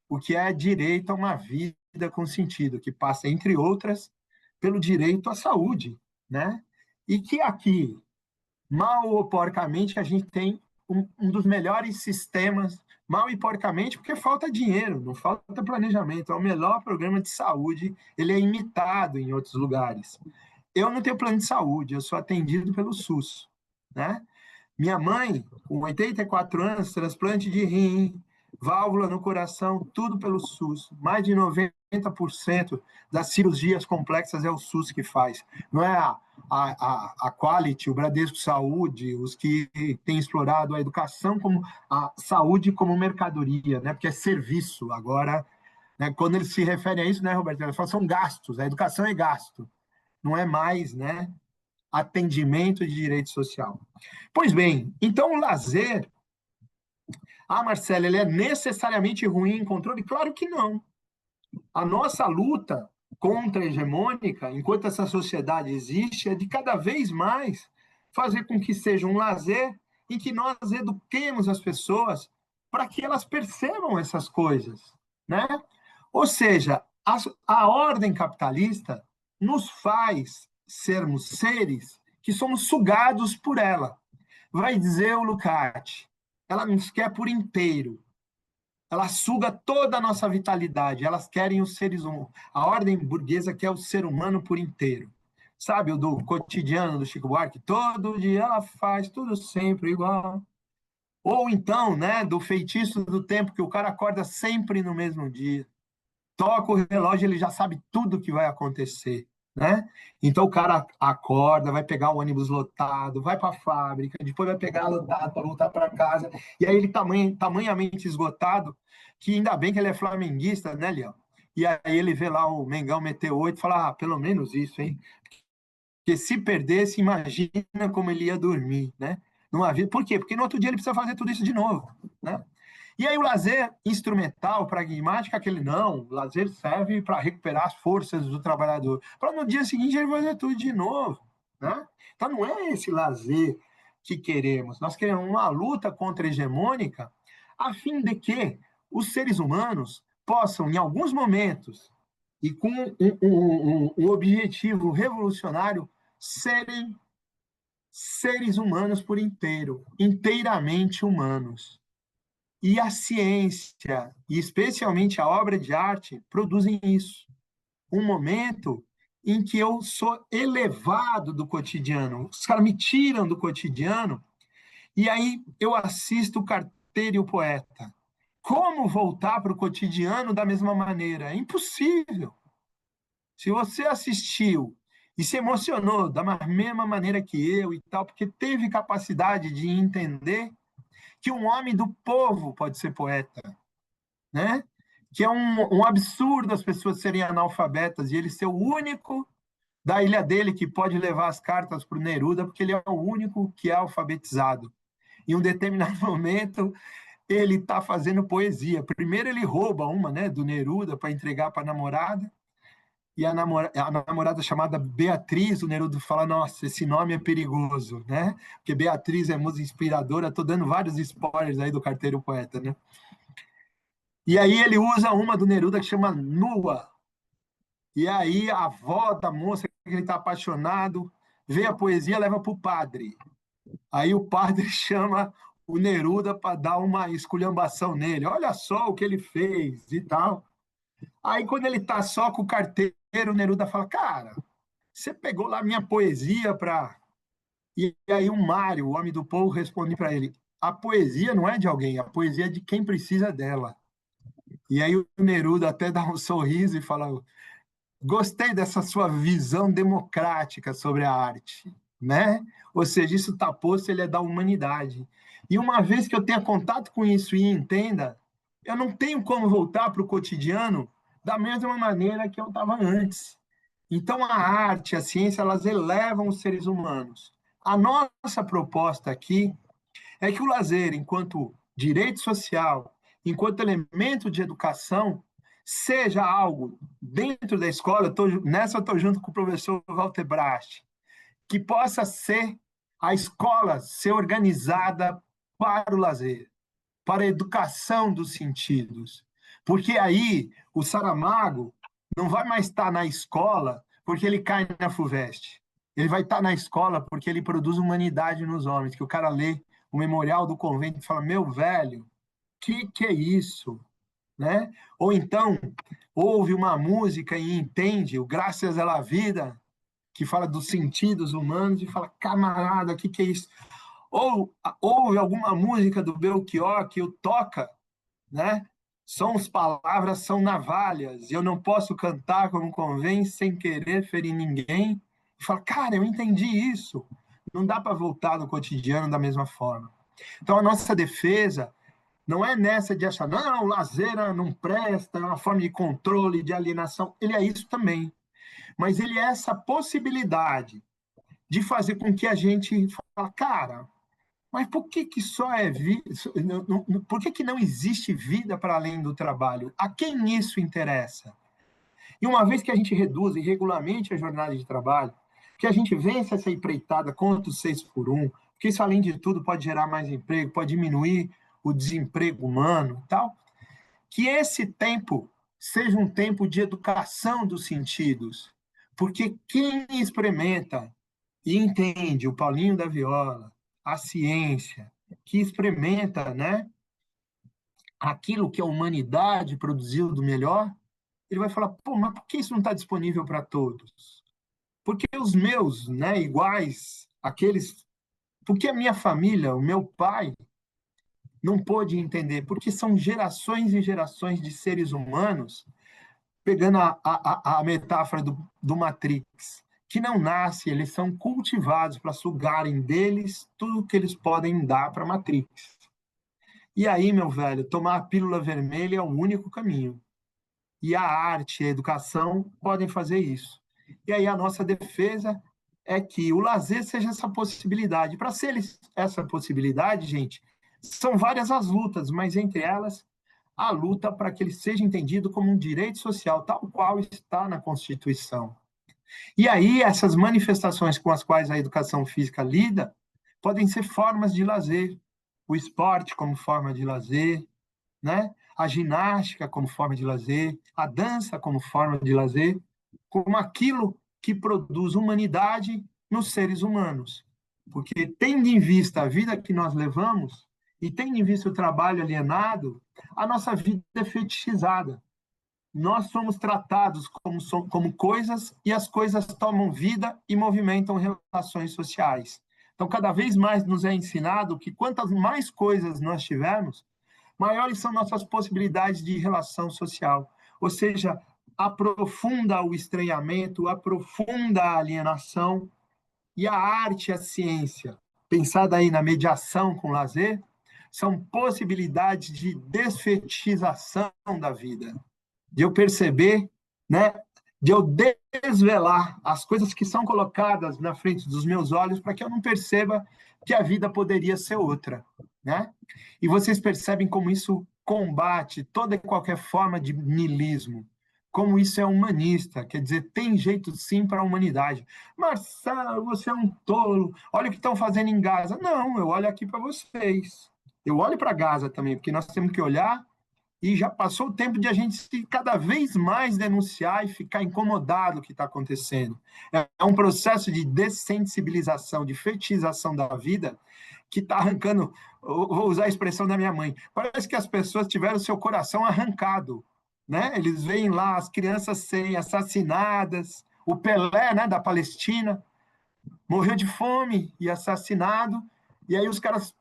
o que é direito a uma vida com sentido, que passa, entre outras, pelo direito à saúde, né? E que aqui, mal ou porcamente, a gente tem um dos melhores sistemas, mal e porcamente, porque falta dinheiro, não falta planejamento. É o melhor programa de saúde, ele é imitado em outros lugares. Eu não tenho plano de saúde, eu sou atendido pelo SUS, né? Minha mãe, com 84 anos, transplante de rim, válvula no coração, tudo pelo SUS. Mais de 90% das cirurgias complexas é o SUS que faz. Não é a Quality, o Bradesco Saúde, os que têm explorado a educação como a saúde como mercadoria, né? Porque é serviço. Agora, né, quando eles se referem a isso, né, Roberto? Eles falam são gastos, a educação é gasto, não é mais, né? Atendimento de direito social. Pois bem, então o lazer, Marcelo, ele é necessariamente ruim em controle? Claro que não. A nossa luta contra a hegemônica, enquanto essa sociedade existe, é de cada vez mais fazer com que seja um lazer em que nós eduquemos as pessoas para que elas percebam essas coisas, né? Ou seja, a ordem capitalista nos faz sermos seres que somos sugados por ela. Vai dizer o Lukács, ela nos quer por inteiro. Ela suga toda a nossa vitalidade. Elas querem os seres humanos. A ordem burguesa quer o ser humano por inteiro. Sabe o do cotidiano do Chico Buarque? Todo dia ela faz tudo sempre igual. Ou então, né, do feitiço do tempo, que o cara acorda sempre no mesmo dia. Toca o relógio, ele já sabe tudo que vai acontecer, né? Então o cara acorda, vai pegar o ônibus lotado, vai para a fábrica, depois vai pegar lotado para voltar para casa, e aí ele tamanhamente esgotado, que ainda bem que ele é flamenguista, né, Leão? E aí ele vê lá o Mengão meter 8 e fala, pelo menos isso, hein? Porque se perdesse, imagina como ele ia dormir, né? Não havia... Por quê? Porque no outro dia ele precisa fazer tudo isso de novo, né? E aí o lazer instrumental, pragmático, aquele não, o lazer serve para recuperar as forças do trabalhador, para no dia seguinte ele fazer tudo de novo, né? Então não é esse lazer que queremos, nós queremos uma luta contra-hegemônica a fim de que os seres humanos possam, em alguns momentos, e com um objetivo revolucionário, serem seres humanos por inteiro, inteiramente humanos. E a ciência, e especialmente a obra de arte, produzem isso. Um momento em que eu sou elevado do cotidiano. Os caras me tiram do cotidiano e aí eu assisto o Carteiro e o Poeta. Como voltar para o cotidiano da mesma maneira? É impossível. Se você assistiu e se emocionou da mesma maneira que eu e tal, porque teve capacidade de entender que um homem do povo pode ser poeta, né? Que é um absurdo as pessoas serem analfabetas e ele ser o único da ilha dele que pode levar as cartas para o Neruda, porque ele é o único que é alfabetizado. Em um determinado momento, ele está fazendo poesia. Primeiro ele rouba uma, né, do Neruda para entregar para a namorada, e a namorada chamada Beatriz, o Neruda fala, nossa, esse nome é perigoso, né? Porque Beatriz é musa inspiradora, estou dando vários spoilers aí do Carteiro Poeta, né? E aí ele usa uma do Neruda que chama Nua. E aí a avó da moça, que ele está apaixonado, vê a poesia, leva para o padre. Aí o padre chama o Neruda para dar uma esculhambação nele. Olha só o que ele fez e tal. Aí quando ele está só com o carteiro, o Neruda fala, cara, você pegou lá minha poesia para... E aí o Mário, o homem do povo, responde para ele, a poesia não é de alguém, a poesia é de quem precisa dela. E aí o Neruda até dá um sorriso e fala, gostei dessa sua visão democrática sobre a arte, né? Ou seja, isso está posto, ele é da humanidade. E uma vez que eu tenha contato com isso e entenda, eu não tenho como voltar para o cotidiano da mesma maneira que eu estava antes. Então, a arte, a ciência, elas elevam os seres humanos. A nossa proposta aqui é que o lazer, enquanto direito social, enquanto elemento de educação, seja algo dentro da escola, nessa eu estou junto com o professor Walter Brast, que possa ser a escola ser organizada para o lazer, para a educação dos sentidos. Porque aí o Saramago não vai mais estar na escola porque ele cai na FUVEST. Ele vai estar na escola porque ele produz humanidade nos homens, que o cara lê o memorial do convento e fala, meu velho, que é isso? Né? Ou então, ouve uma música e entende o Graças à la Vida, que fala dos sentidos humanos, e fala, camarada, o que é isso? Ou ouve alguma música do Belchior que o toca, né? São as palavras, são navalhas, e eu não posso cantar como convém sem querer ferir ninguém. E fala, cara, eu entendi isso. Não dá para voltar no cotidiano da mesma forma. Então, a nossa defesa não é nessa de achar, não, o lazer não presta, é uma forma de controle, de alienação. Ele é isso também. Mas ele é essa possibilidade de fazer com que a gente fale, cara, mas por que que só é vida? Por que que não existe vida para além do trabalho? A quem isso interessa? E uma vez que a gente reduz e regulamente a jornada de trabalho, que a gente vence essa empreitada contra o 6x1, porque isso, além de tudo, pode gerar mais emprego, pode diminuir o desemprego humano e tal, que esse tempo seja um tempo de educação dos sentidos, porque quem experimenta e entende o Paulinho da Viola, a ciência, que experimenta, né, aquilo que a humanidade produziu do melhor, ele vai falar, pô, mas por que isso não está disponível para todos? Porque os meus, né, iguais, aqueles... Porque a minha família, o meu pai, não pôde entender, porque são gerações e gerações de seres humanos, pegando a metáfora do Matrix, que não nasce, eles são cultivados para sugarem deles tudo que eles podem dar para a Matrix. E aí, meu velho, tomar a pílula vermelha é o único caminho. E a arte e a educação podem fazer isso. E aí a nossa defesa é que o lazer seja essa possibilidade. Para ser essa possibilidade, gente, são várias as lutas, mas entre elas a luta para que ele seja entendido como um direito social, tal qual está na Constituição. E aí essas manifestações com as quais a educação física lida podem ser formas de lazer, o esporte como forma de lazer, né? A ginástica como forma de lazer, a dança como forma de lazer, como aquilo que produz humanidade nos seres humanos. Porque, tendo em vista a vida que nós levamos e tendo em vista o trabalho alienado, a nossa vida é fetichizada. Nós somos tratados como coisas e as coisas tomam vida e movimentam relações sociais. Então, cada vez mais nos é ensinado que quantas mais coisas nós tivermos, maiores são nossas possibilidades de relação social. Ou seja, aprofunda o estranhamento, aprofunda a alienação, e a arte e a ciência, pensada aí na mediação com lazer, são possibilidades de desfetichização da vida, de eu perceber, né, de eu desvelar as coisas que são colocadas na frente dos meus olhos para que eu não perceba que a vida poderia ser outra, né? E vocês percebem como isso combate toda e qualquer forma de niilismo, como isso é humanista, quer dizer, tem jeito sim para a humanidade. Marcelo, você é um tolo, olha o que estão fazendo em Gaza. Não, eu olho aqui para vocês. Eu olho para Gaza também, porque nós temos que olhar e já passou o tempo de a gente se cada vez mais denunciar e ficar incomodado com o que está acontecendo. É um processo de dessensibilização, de fetichização da vida, que está arrancando, vou usar a expressão da minha mãe, parece que as pessoas tiveram o seu coração arrancado, né? Eles veem lá as crianças serem assassinadas, o Pelé, né, da Palestina, morreu de fome e assassinado, e aí os caras,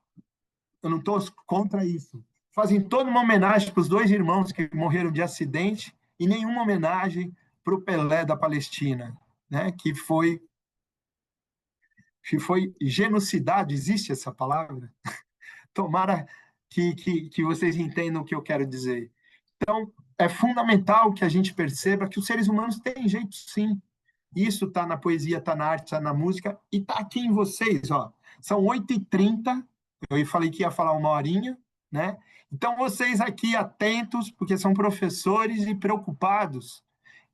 eu não estou contra isso, fazem toda uma homenagem para os dois irmãos que morreram de acidente e nenhuma homenagem para o Pelé da Palestina, né, que foi genocidade, existe essa palavra? Tomara que vocês entendam o que eu quero dizer. Então, é fundamental que a gente perceba que os seres humanos têm jeito, sim. Isso está na poesia, está na arte, está na música e está aqui em vocês. Ó. São 8h30, eu falei que ia falar uma horinha, né? Então, vocês aqui atentos, porque são professores e preocupados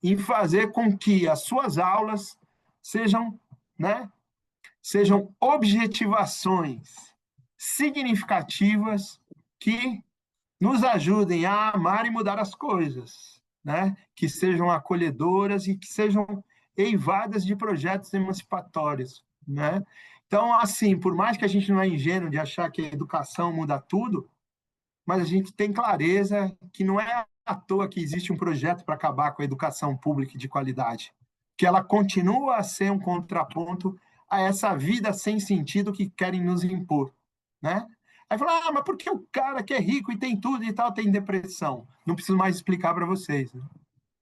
em fazer com que as suas aulas sejam, né, sejam objetivações significativas que nos ajudem a amar e mudar as coisas, né? Que sejam acolhedoras e que sejam eivadas de projetos emancipatórios, né? Então, assim, por mais que a gente não é ingênuo de achar que a educação muda tudo, mas a gente tem clareza que não é à toa que existe um projeto para acabar com a educação pública de qualidade, que ela continua a ser um contraponto a essa vida sem sentido que querem nos impor, né? Aí fala, mas por que o cara que é rico e tem tudo e tal tem depressão? Não preciso mais explicar para vocês, né?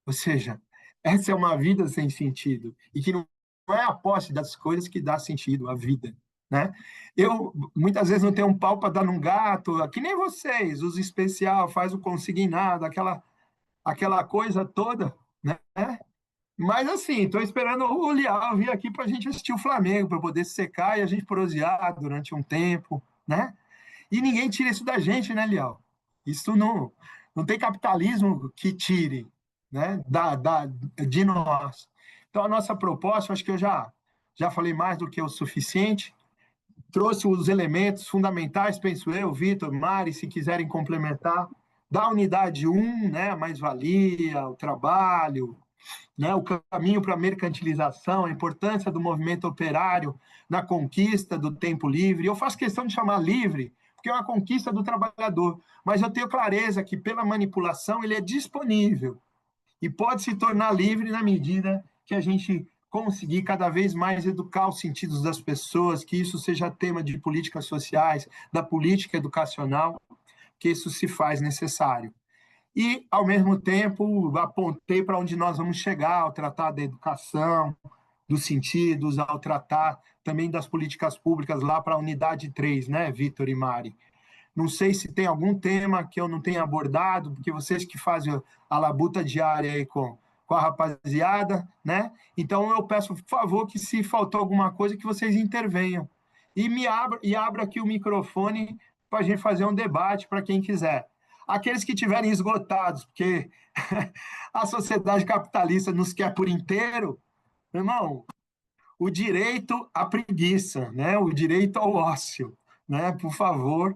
Ou seja, essa é uma vida sem sentido e que não é a posse das coisas que dá sentido à vida, né? Eu muitas vezes não tenho um pau para dar num gato, que nem vocês, uso especial, faz o consignado, aquela coisa toda, né? Mas assim, estou esperando o Lial vir aqui para a gente assistir o Flamengo, para poder secar e a gente prosear durante um tempo, né? E ninguém tira isso da gente, né, Lial? Isso não tem capitalismo que tire, né, de nós. Então, a nossa proposta, acho que eu já falei mais do que o suficiente, trouxe os elementos fundamentais, penso eu, Vitor, Mari, se quiserem complementar, da unidade 1, né, a mais-valia, o trabalho, né, o caminho para a mercantilização, a importância do movimento operário na conquista do tempo livre. Eu faço questão de chamar livre, porque é uma conquista do trabalhador, mas eu tenho clareza que pela manipulação ele é disponível e pode se tornar livre na medida que a gente conseguir cada vez mais educar os sentidos das pessoas, que isso seja tema de políticas sociais, da política educacional, que isso se faz necessário. E, ao mesmo tempo, apontei para onde nós vamos chegar ao tratar da educação, dos sentidos, ao tratar também das políticas públicas lá para a unidade 3, né, Vitor e Mari? Não sei se tem algum tema que eu não tenha abordado, porque vocês que fazem a labuta diária aí com a rapaziada, né? Então eu peço, por favor, que se faltou alguma coisa, que vocês intervenham. E abra aqui o microfone para a gente fazer um debate para quem quiser. Aqueles que tiverem esgotados, porque a sociedade capitalista nos quer por inteiro, irmão, o direito à preguiça, né? O direito ao ócio, né? Por favor,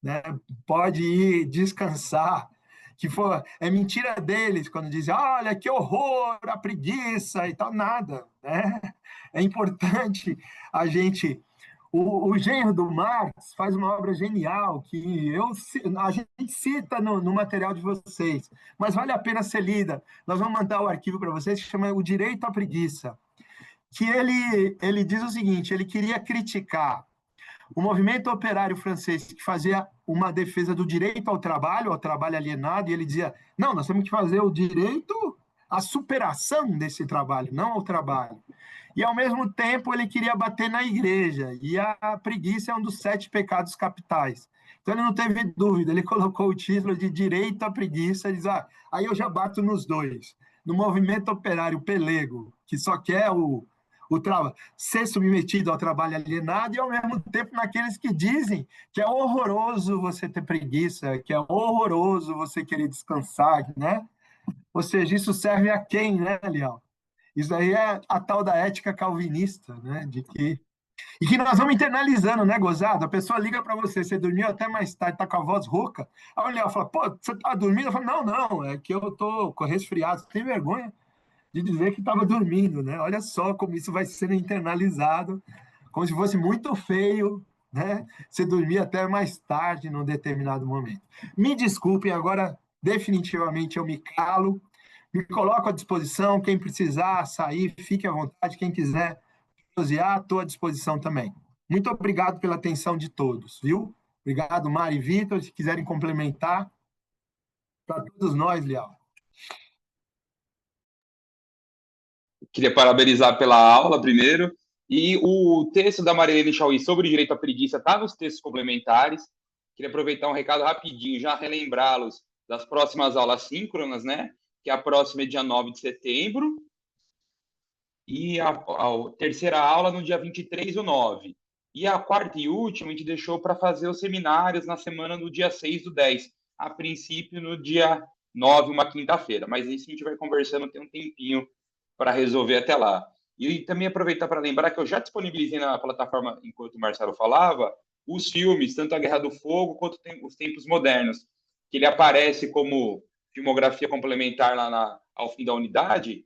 né? Pode ir descansar, que for, é mentira deles quando dizem, olha, que horror, a preguiça e tal, nada, né? É importante a gente... O genro do Marx faz uma obra genial que a gente cita no material de vocês, mas vale a pena ser lida. Nós vamos mandar o arquivo para vocês, que chama O Direito à Preguiça, que ele diz o seguinte, ele queria criticar o movimento operário francês, que fazia uma defesa do direito ao trabalho alienado, e ele dizia, não, nós temos que fazer o direito à superação desse trabalho, não ao trabalho. E, ao mesmo tempo, ele queria bater na igreja, e a preguiça é um dos 7 pecados capitais. Então, ele não teve dúvida, ele colocou o título de direito à preguiça, e diz, aí eu já bato nos dois. No movimento operário pelego, que só quer ser submetido ao trabalho alienado, e ao mesmo tempo naqueles que dizem que é horroroso você ter preguiça, que é horroroso você querer descansar, né? Ou seja, isso serve a quem, né, Leal? Isso aí é a tal da ética calvinista, né? E que nós vamos internalizando, né, gozado? A pessoa liga para você, você dormiu até mais tarde, tá com a voz rouca. Aí o Leal fala, pô, você tá dormindo? Eu falo, não, é que eu tô resfriado. Você tem vergonha de dizer que estava dormindo, né? Olha só como isso vai sendo internalizado, como se fosse muito feio, né? Você dormir até mais tarde num determinado momento. Me desculpem, agora definitivamente eu me calo. Me coloco à disposição, quem precisar sair, fique à vontade, quem quiser prosear, estou à disposição também. Muito obrigado pela atenção de todos, viu? Obrigado, Mari e Vitor, se quiserem complementar, para todos nós, Lial. Queria parabenizar pela aula, primeiro. E o texto da Marilene Chauí sobre o direito à preguiça está nos textos complementares. Queria aproveitar um recado rapidinho, já relembrá-los das próximas aulas síncronas, né? Que a próxima é dia 9 de setembro. E a terceira aula no dia 23/9. E a quarta e última a gente deixou para fazer os seminários na semana do dia 6/10. A princípio, no dia 9, uma quinta-feira. Mas isso a gente vai conversando, tem um tempinho para resolver até lá. E também aproveitar para lembrar que eu já disponibilizei na plataforma, enquanto o Marcelo falava, os filmes, tanto A Guerra do Fogo quanto Os Tempos Modernos, que ele aparece como filmografia complementar lá ao fim da unidade,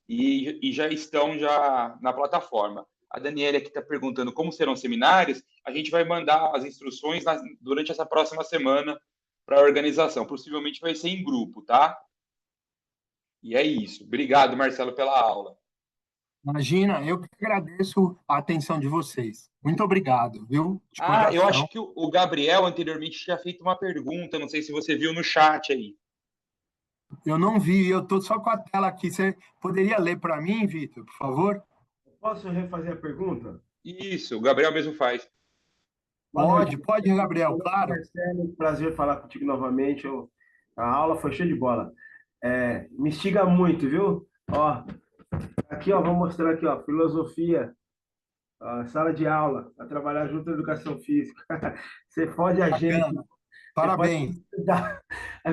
e já estão já na plataforma. A Daniela aqui está perguntando como serão os seminários. A gente vai mandar as instruções durante essa próxima semana para a organização. Possivelmente vai ser em grupo, tá? E é isso. Obrigado, Marcelo, pela aula. Imagina, eu que agradeço a atenção de vocês. Muito obrigado, viu? Eu acho que o Gabriel anteriormente tinha feito uma pergunta, não sei se você viu no chat aí. Eu não vi, eu estou só com a tela aqui. Você poderia ler para mim, Vitor, por favor? Posso refazer a pergunta? Isso, o Gabriel mesmo faz. Pode, Gabriel, claro. Marcelo, prazer falar contigo novamente. A aula foi cheia de bola. Me instiga muito, viu? Ó, aqui, ó, vou mostrar aqui, ó, filosofia, ó, sala de aula, a trabalhar junto à educação física. Você fode a gente. Parabéns.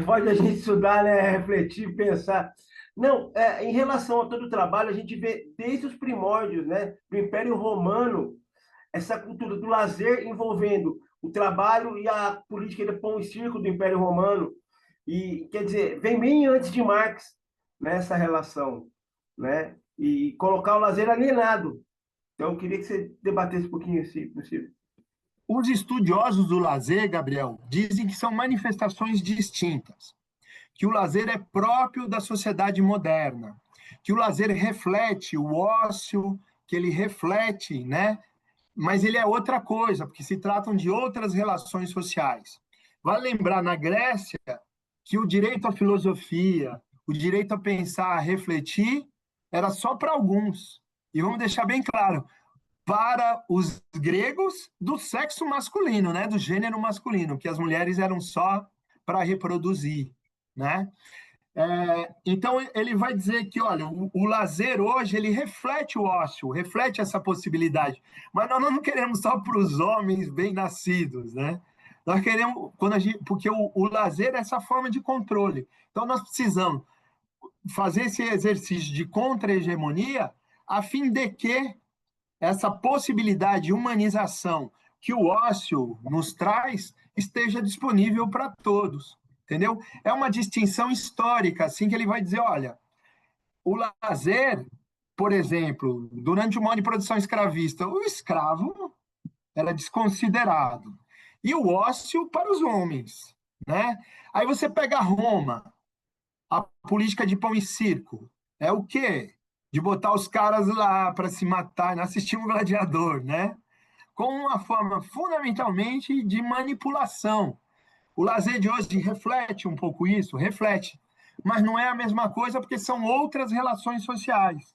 Pode a gente estudar, né, refletir, pensar. Não, em relação a todo o trabalho, a gente vê desde os primórdios, né, do Império Romano, essa cultura do lazer envolvendo o trabalho e a política de pão e circo do Império Romano. E, quer dizer, vem bem antes de Marx nessa relação, né? E colocar o lazer alienado. Então, eu queria que você debatesse um pouquinho, se possível. Os estudiosos do lazer, Gabriel, dizem que são manifestações distintas, que o lazer é próprio da sociedade moderna, que o lazer reflete o ócio, que ele reflete, né? Mas ele é outra coisa, porque se tratam de outras relações sociais. Vale lembrar, na Grécia, que o direito à filosofia, o direito a pensar, a refletir, era só para alguns. E vamos deixar bem claro, para os gregos do sexo masculino, né, do gênero masculino, que as mulheres eram só para reproduzir, né? Então ele vai dizer que, olha, o lazer hoje ele reflete o ócio, reflete essa possibilidade, mas nós não queremos só para os homens bem nascidos, né? Nós queremos porque o lazer é essa forma de controle. Então nós precisamos fazer esse exercício de contra-hegemonia a fim de que essa possibilidade de humanização que o ócio nos traz esteja disponível para todos, entendeu? É uma distinção histórica, assim, que ele vai dizer, olha, o lazer, por exemplo, durante o modo de produção escravista, o escravo era desconsiderado, e o ócio para os homens, né? Aí você pega Roma, a política de pão e circo, é o quê? De botar os caras lá para se matar, assistir um gladiador, né? Com uma forma fundamentalmente de manipulação. O lazer de hoje reflete um pouco isso, reflete, mas não é a mesma coisa porque são outras relações sociais.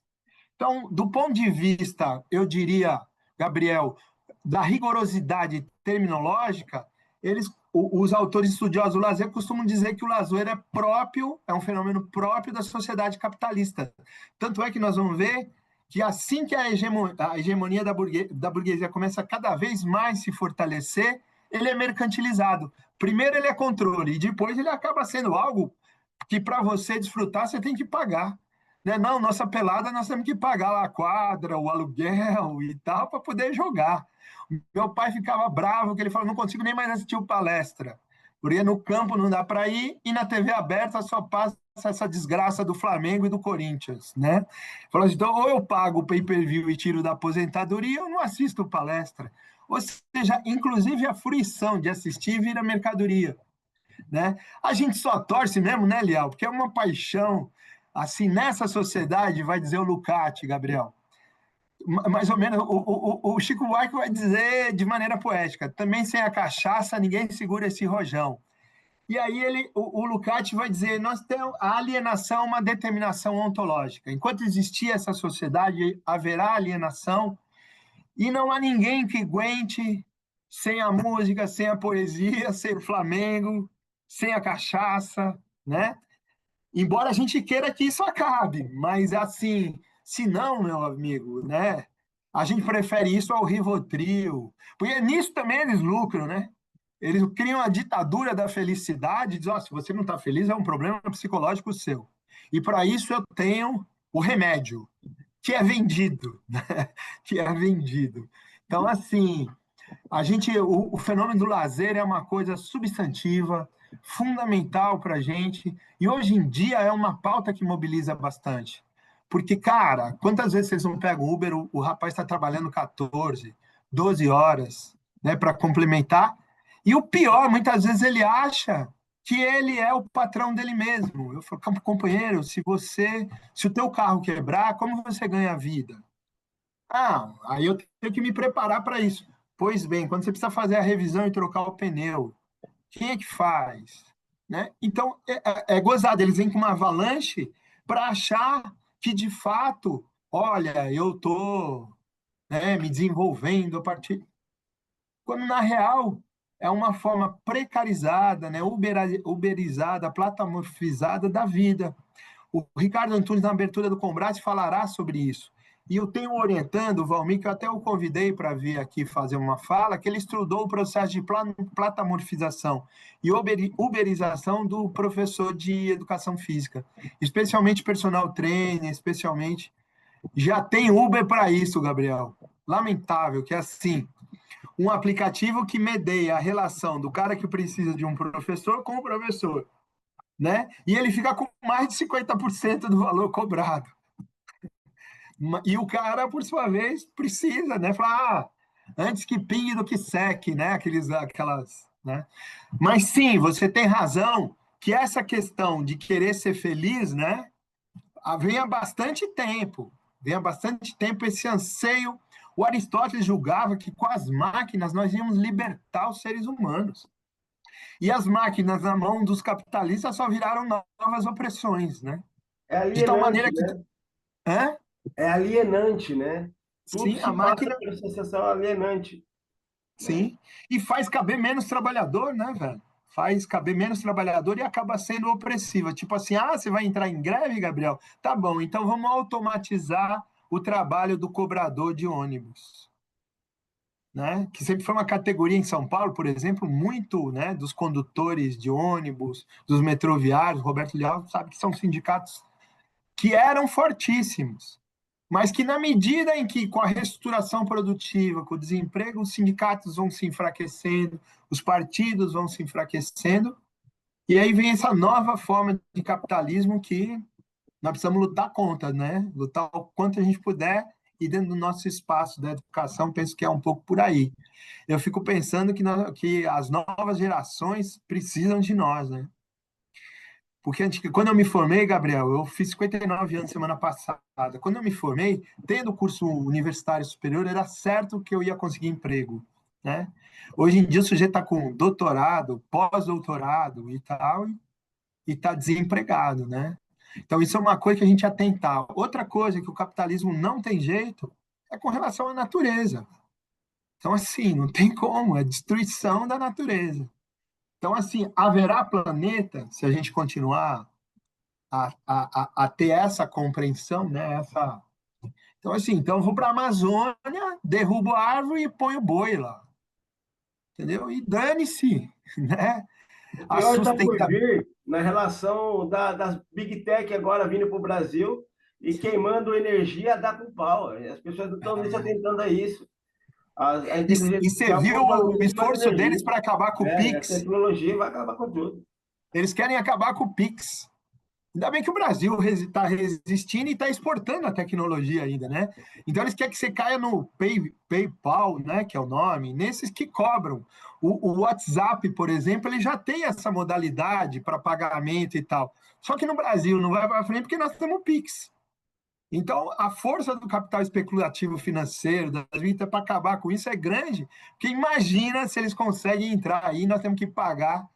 Então, do ponto de vista, eu diria, Gabriel, da rigorosidade terminológica, os autores estudiosos do lazer costumam dizer que o lazer é próprio, é um fenômeno próprio da sociedade capitalista. Tanto é que nós vamos ver que assim que a hegemonia da burguesia começa a cada vez mais se fortalecer, ele é mercantilizado. Primeiro ele é controle, e depois ele acaba sendo algo que para você desfrutar você tem que pagar. Né? Não, nossa pelada nós temos que pagar a quadra, o aluguel e tal, para poder jogar. Meu pai ficava bravo, que ele falou, não consigo nem mais assistir o palestra, porque no campo não dá para ir, e na TV aberta só passa essa desgraça do Flamengo e do Corinthians, né? Falou assim, então, ou eu pago o pay-per-view e tiro da aposentadoria, ou não assisto palestra. Ou seja, inclusive a fruição de assistir vira mercadoria. né? A gente só torce mesmo, né, Liel? Porque é uma paixão, assim, nessa sociedade, vai dizer o Lukács, Gabriel. Mais ou menos, o Chico Buarque vai dizer de maneira poética, também sem a cachaça ninguém segura esse rojão. E aí o Lukács vai dizer, nós temos a alienação, uma determinação ontológica. Enquanto existir essa sociedade, haverá alienação e não há ninguém que aguente sem a música, sem a poesia, sem o Flamengo, sem a cachaça, né? Embora a gente queira que isso acabe, mas assim, se não, meu amigo, né? A gente prefere isso ao Rivotril, porque nisso também eles lucram, né? Eles criam a ditadura da felicidade, dizem, oh, se você não está feliz, é um problema psicológico seu. E para isso eu tenho o remédio, que é vendido, né? Que é vendido. Então, assim, o fenômeno do lazer é uma coisa substantiva, fundamental para a gente, e hoje em dia é uma pauta que mobiliza bastante. Porque, cara, quantas vezes vocês não pegam Uber, o rapaz está trabalhando 14, 12 horas, né, para complementar, e o pior, muitas vezes ele acha que ele é o patrão dele mesmo. Eu falo, companheiro, se o teu carro quebrar, como você ganha a vida? Ah, aí eu tenho que me preparar para isso. Pois bem, quando você precisa fazer a revisão e trocar o pneu, quem é que faz? Né? Então, é gozado. Eles vêm com uma avalanche para achar que, de fato, olha, eu estou, né, me desenvolvendo a partir... Quando, na real, é uma forma precarizada, né, uberizada, platamorfizada da vida. O Ricardo Antunes, na abertura do Combrás, falará sobre isso. E eu tenho orientando o Valmir, que eu até o convidei para vir aqui fazer uma fala, que ele estudou o processo de platamorfização e uberização do professor de educação física, especialmente personal trainer, especialmente. Já tem Uber para isso, Gabriel. Lamentável, que é assim, um aplicativo que medeia a relação do cara que precisa de um professor com o professor, né? E ele fica com mais de 50% do valor cobrado. E o cara, por sua vez, precisa, né? Falar, antes que pingue do que seque, né? Aquelas, né? Mas sim, você tem razão que essa questão de querer ser feliz, né? Vem há bastante tempo. Vem há bastante tempo esse anseio. O Aristóteles julgava que com as máquinas nós íamos libertar os seres humanos. E as máquinas na mão dos capitalistas só viraram novas opressões, né? É De tal alienante, maneira que... né? Hã? É alienante, né? Tudo Sim, a se passa máquina... por sensação alienante, né? Sim. E faz caber menos trabalhador, né, velho? Faz caber menos trabalhador e acaba sendo opressiva. Tipo assim, ah, você vai entrar em greve, Gabriel? Tá bom, então vamos automatizar o trabalho do cobrador de ônibus. Né? Que sempre foi uma categoria em São Paulo, por exemplo, muito, né, dos condutores de ônibus, dos metroviários, Roberto Leal sabe que são sindicatos que eram fortíssimos, mas que na medida em que com a reestruturação produtiva, com o desemprego, os sindicatos vão se enfraquecendo, os partidos vão se enfraquecendo, e aí vem essa nova forma de capitalismo que nós precisamos lutar contra, né? Lutar o quanto a gente puder e dentro do nosso espaço da educação, penso que é um pouco por aí. Eu fico pensando que as novas gerações precisam de nós, né? Porque quando eu me formei, Gabriel, eu fiz 59 anos semana passada. Quando eu me formei, tendo curso universitário superior, era certo que eu ia conseguir emprego, né? Hoje em dia o sujeito está com doutorado, pós-doutorado e tal, e está desempregado, né? Então isso é uma coisa que a gente ia tentar. Outra coisa que o capitalismo não tem jeito é com relação à natureza. Então, assim, não tem como, é destruição da natureza. Então, assim, haverá planeta, se a gente continuar a ter essa compreensão, né? Então, assim, então eu vou para a Amazônia, derrubo a árvore e ponho boi lá. Entendeu? E dane-se, né? O A pior está por sustentabilidade. vir na relação das Big Tech agora vindo para o Brasil e queimando energia a dar com pau. As pessoas não estão nem se atentando a isso. A inteligência E você artificial viu consome o muito mais esforço energia. deles para acabar com o É, a Pix? tecnologia vai acabar com tudo. Eles querem acabar com o Pix. Ainda bem que o Brasil está resistindo e está exportando a tecnologia ainda, né? Então eles querem que você caia no PayPal, né? Que é o nome, nesses que cobram. O WhatsApp, por exemplo, ele já tem essa modalidade para pagamento e tal. Só que no Brasil não vai para frente porque nós temos o Pix. Então, a força do capital especulativo financeiro, das vitas, para acabar com isso é grande, porque imagina se eles conseguem entrar aí, nós temos que pagar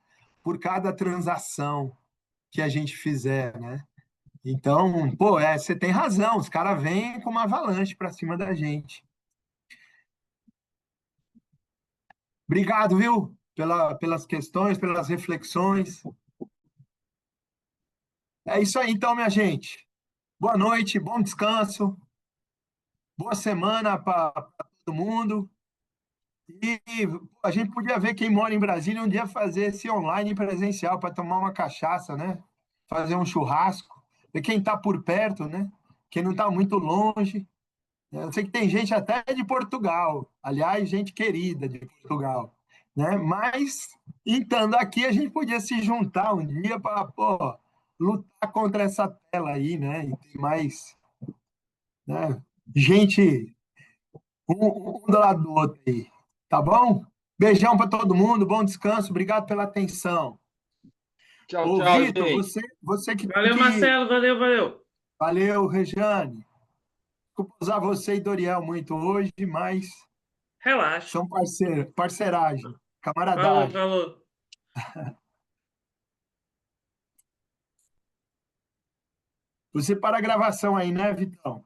por cada transação que a gente fizer, né? Então, pô, você tem razão, os caras vêm com uma avalanche para cima da gente. Obrigado, viu, pelas questões, pelas reflexões. É isso aí, então, minha gente. Boa noite, bom descanso, boa semana para todo mundo. E a gente podia ver quem mora em Brasília um dia fazer esse online presencial para tomar uma cachaça, né? Fazer um churrasco. E quem está por perto, né? Quem não está muito longe. Eu sei que tem gente até de Portugal, aliás, gente querida de Portugal, né? Mas, estando aqui, a gente podia se juntar um dia para, lutar contra essa tela aí, né? E ter mais, né? Gente, um do lado do outro aí, tá bom? Beijão para todo mundo, bom descanso, obrigado pela atenção. Tchau, Ô, tchau, Vitor, gente. você que tem Valeu, que. Marcelo. Valeu, valeu. Valeu, Rejane. Desculpa usar você e Doriel muito hoje, mas Relaxa. são parceiragem, Falou, camaradagem. falou. Você para a gravação aí, né, Vitão?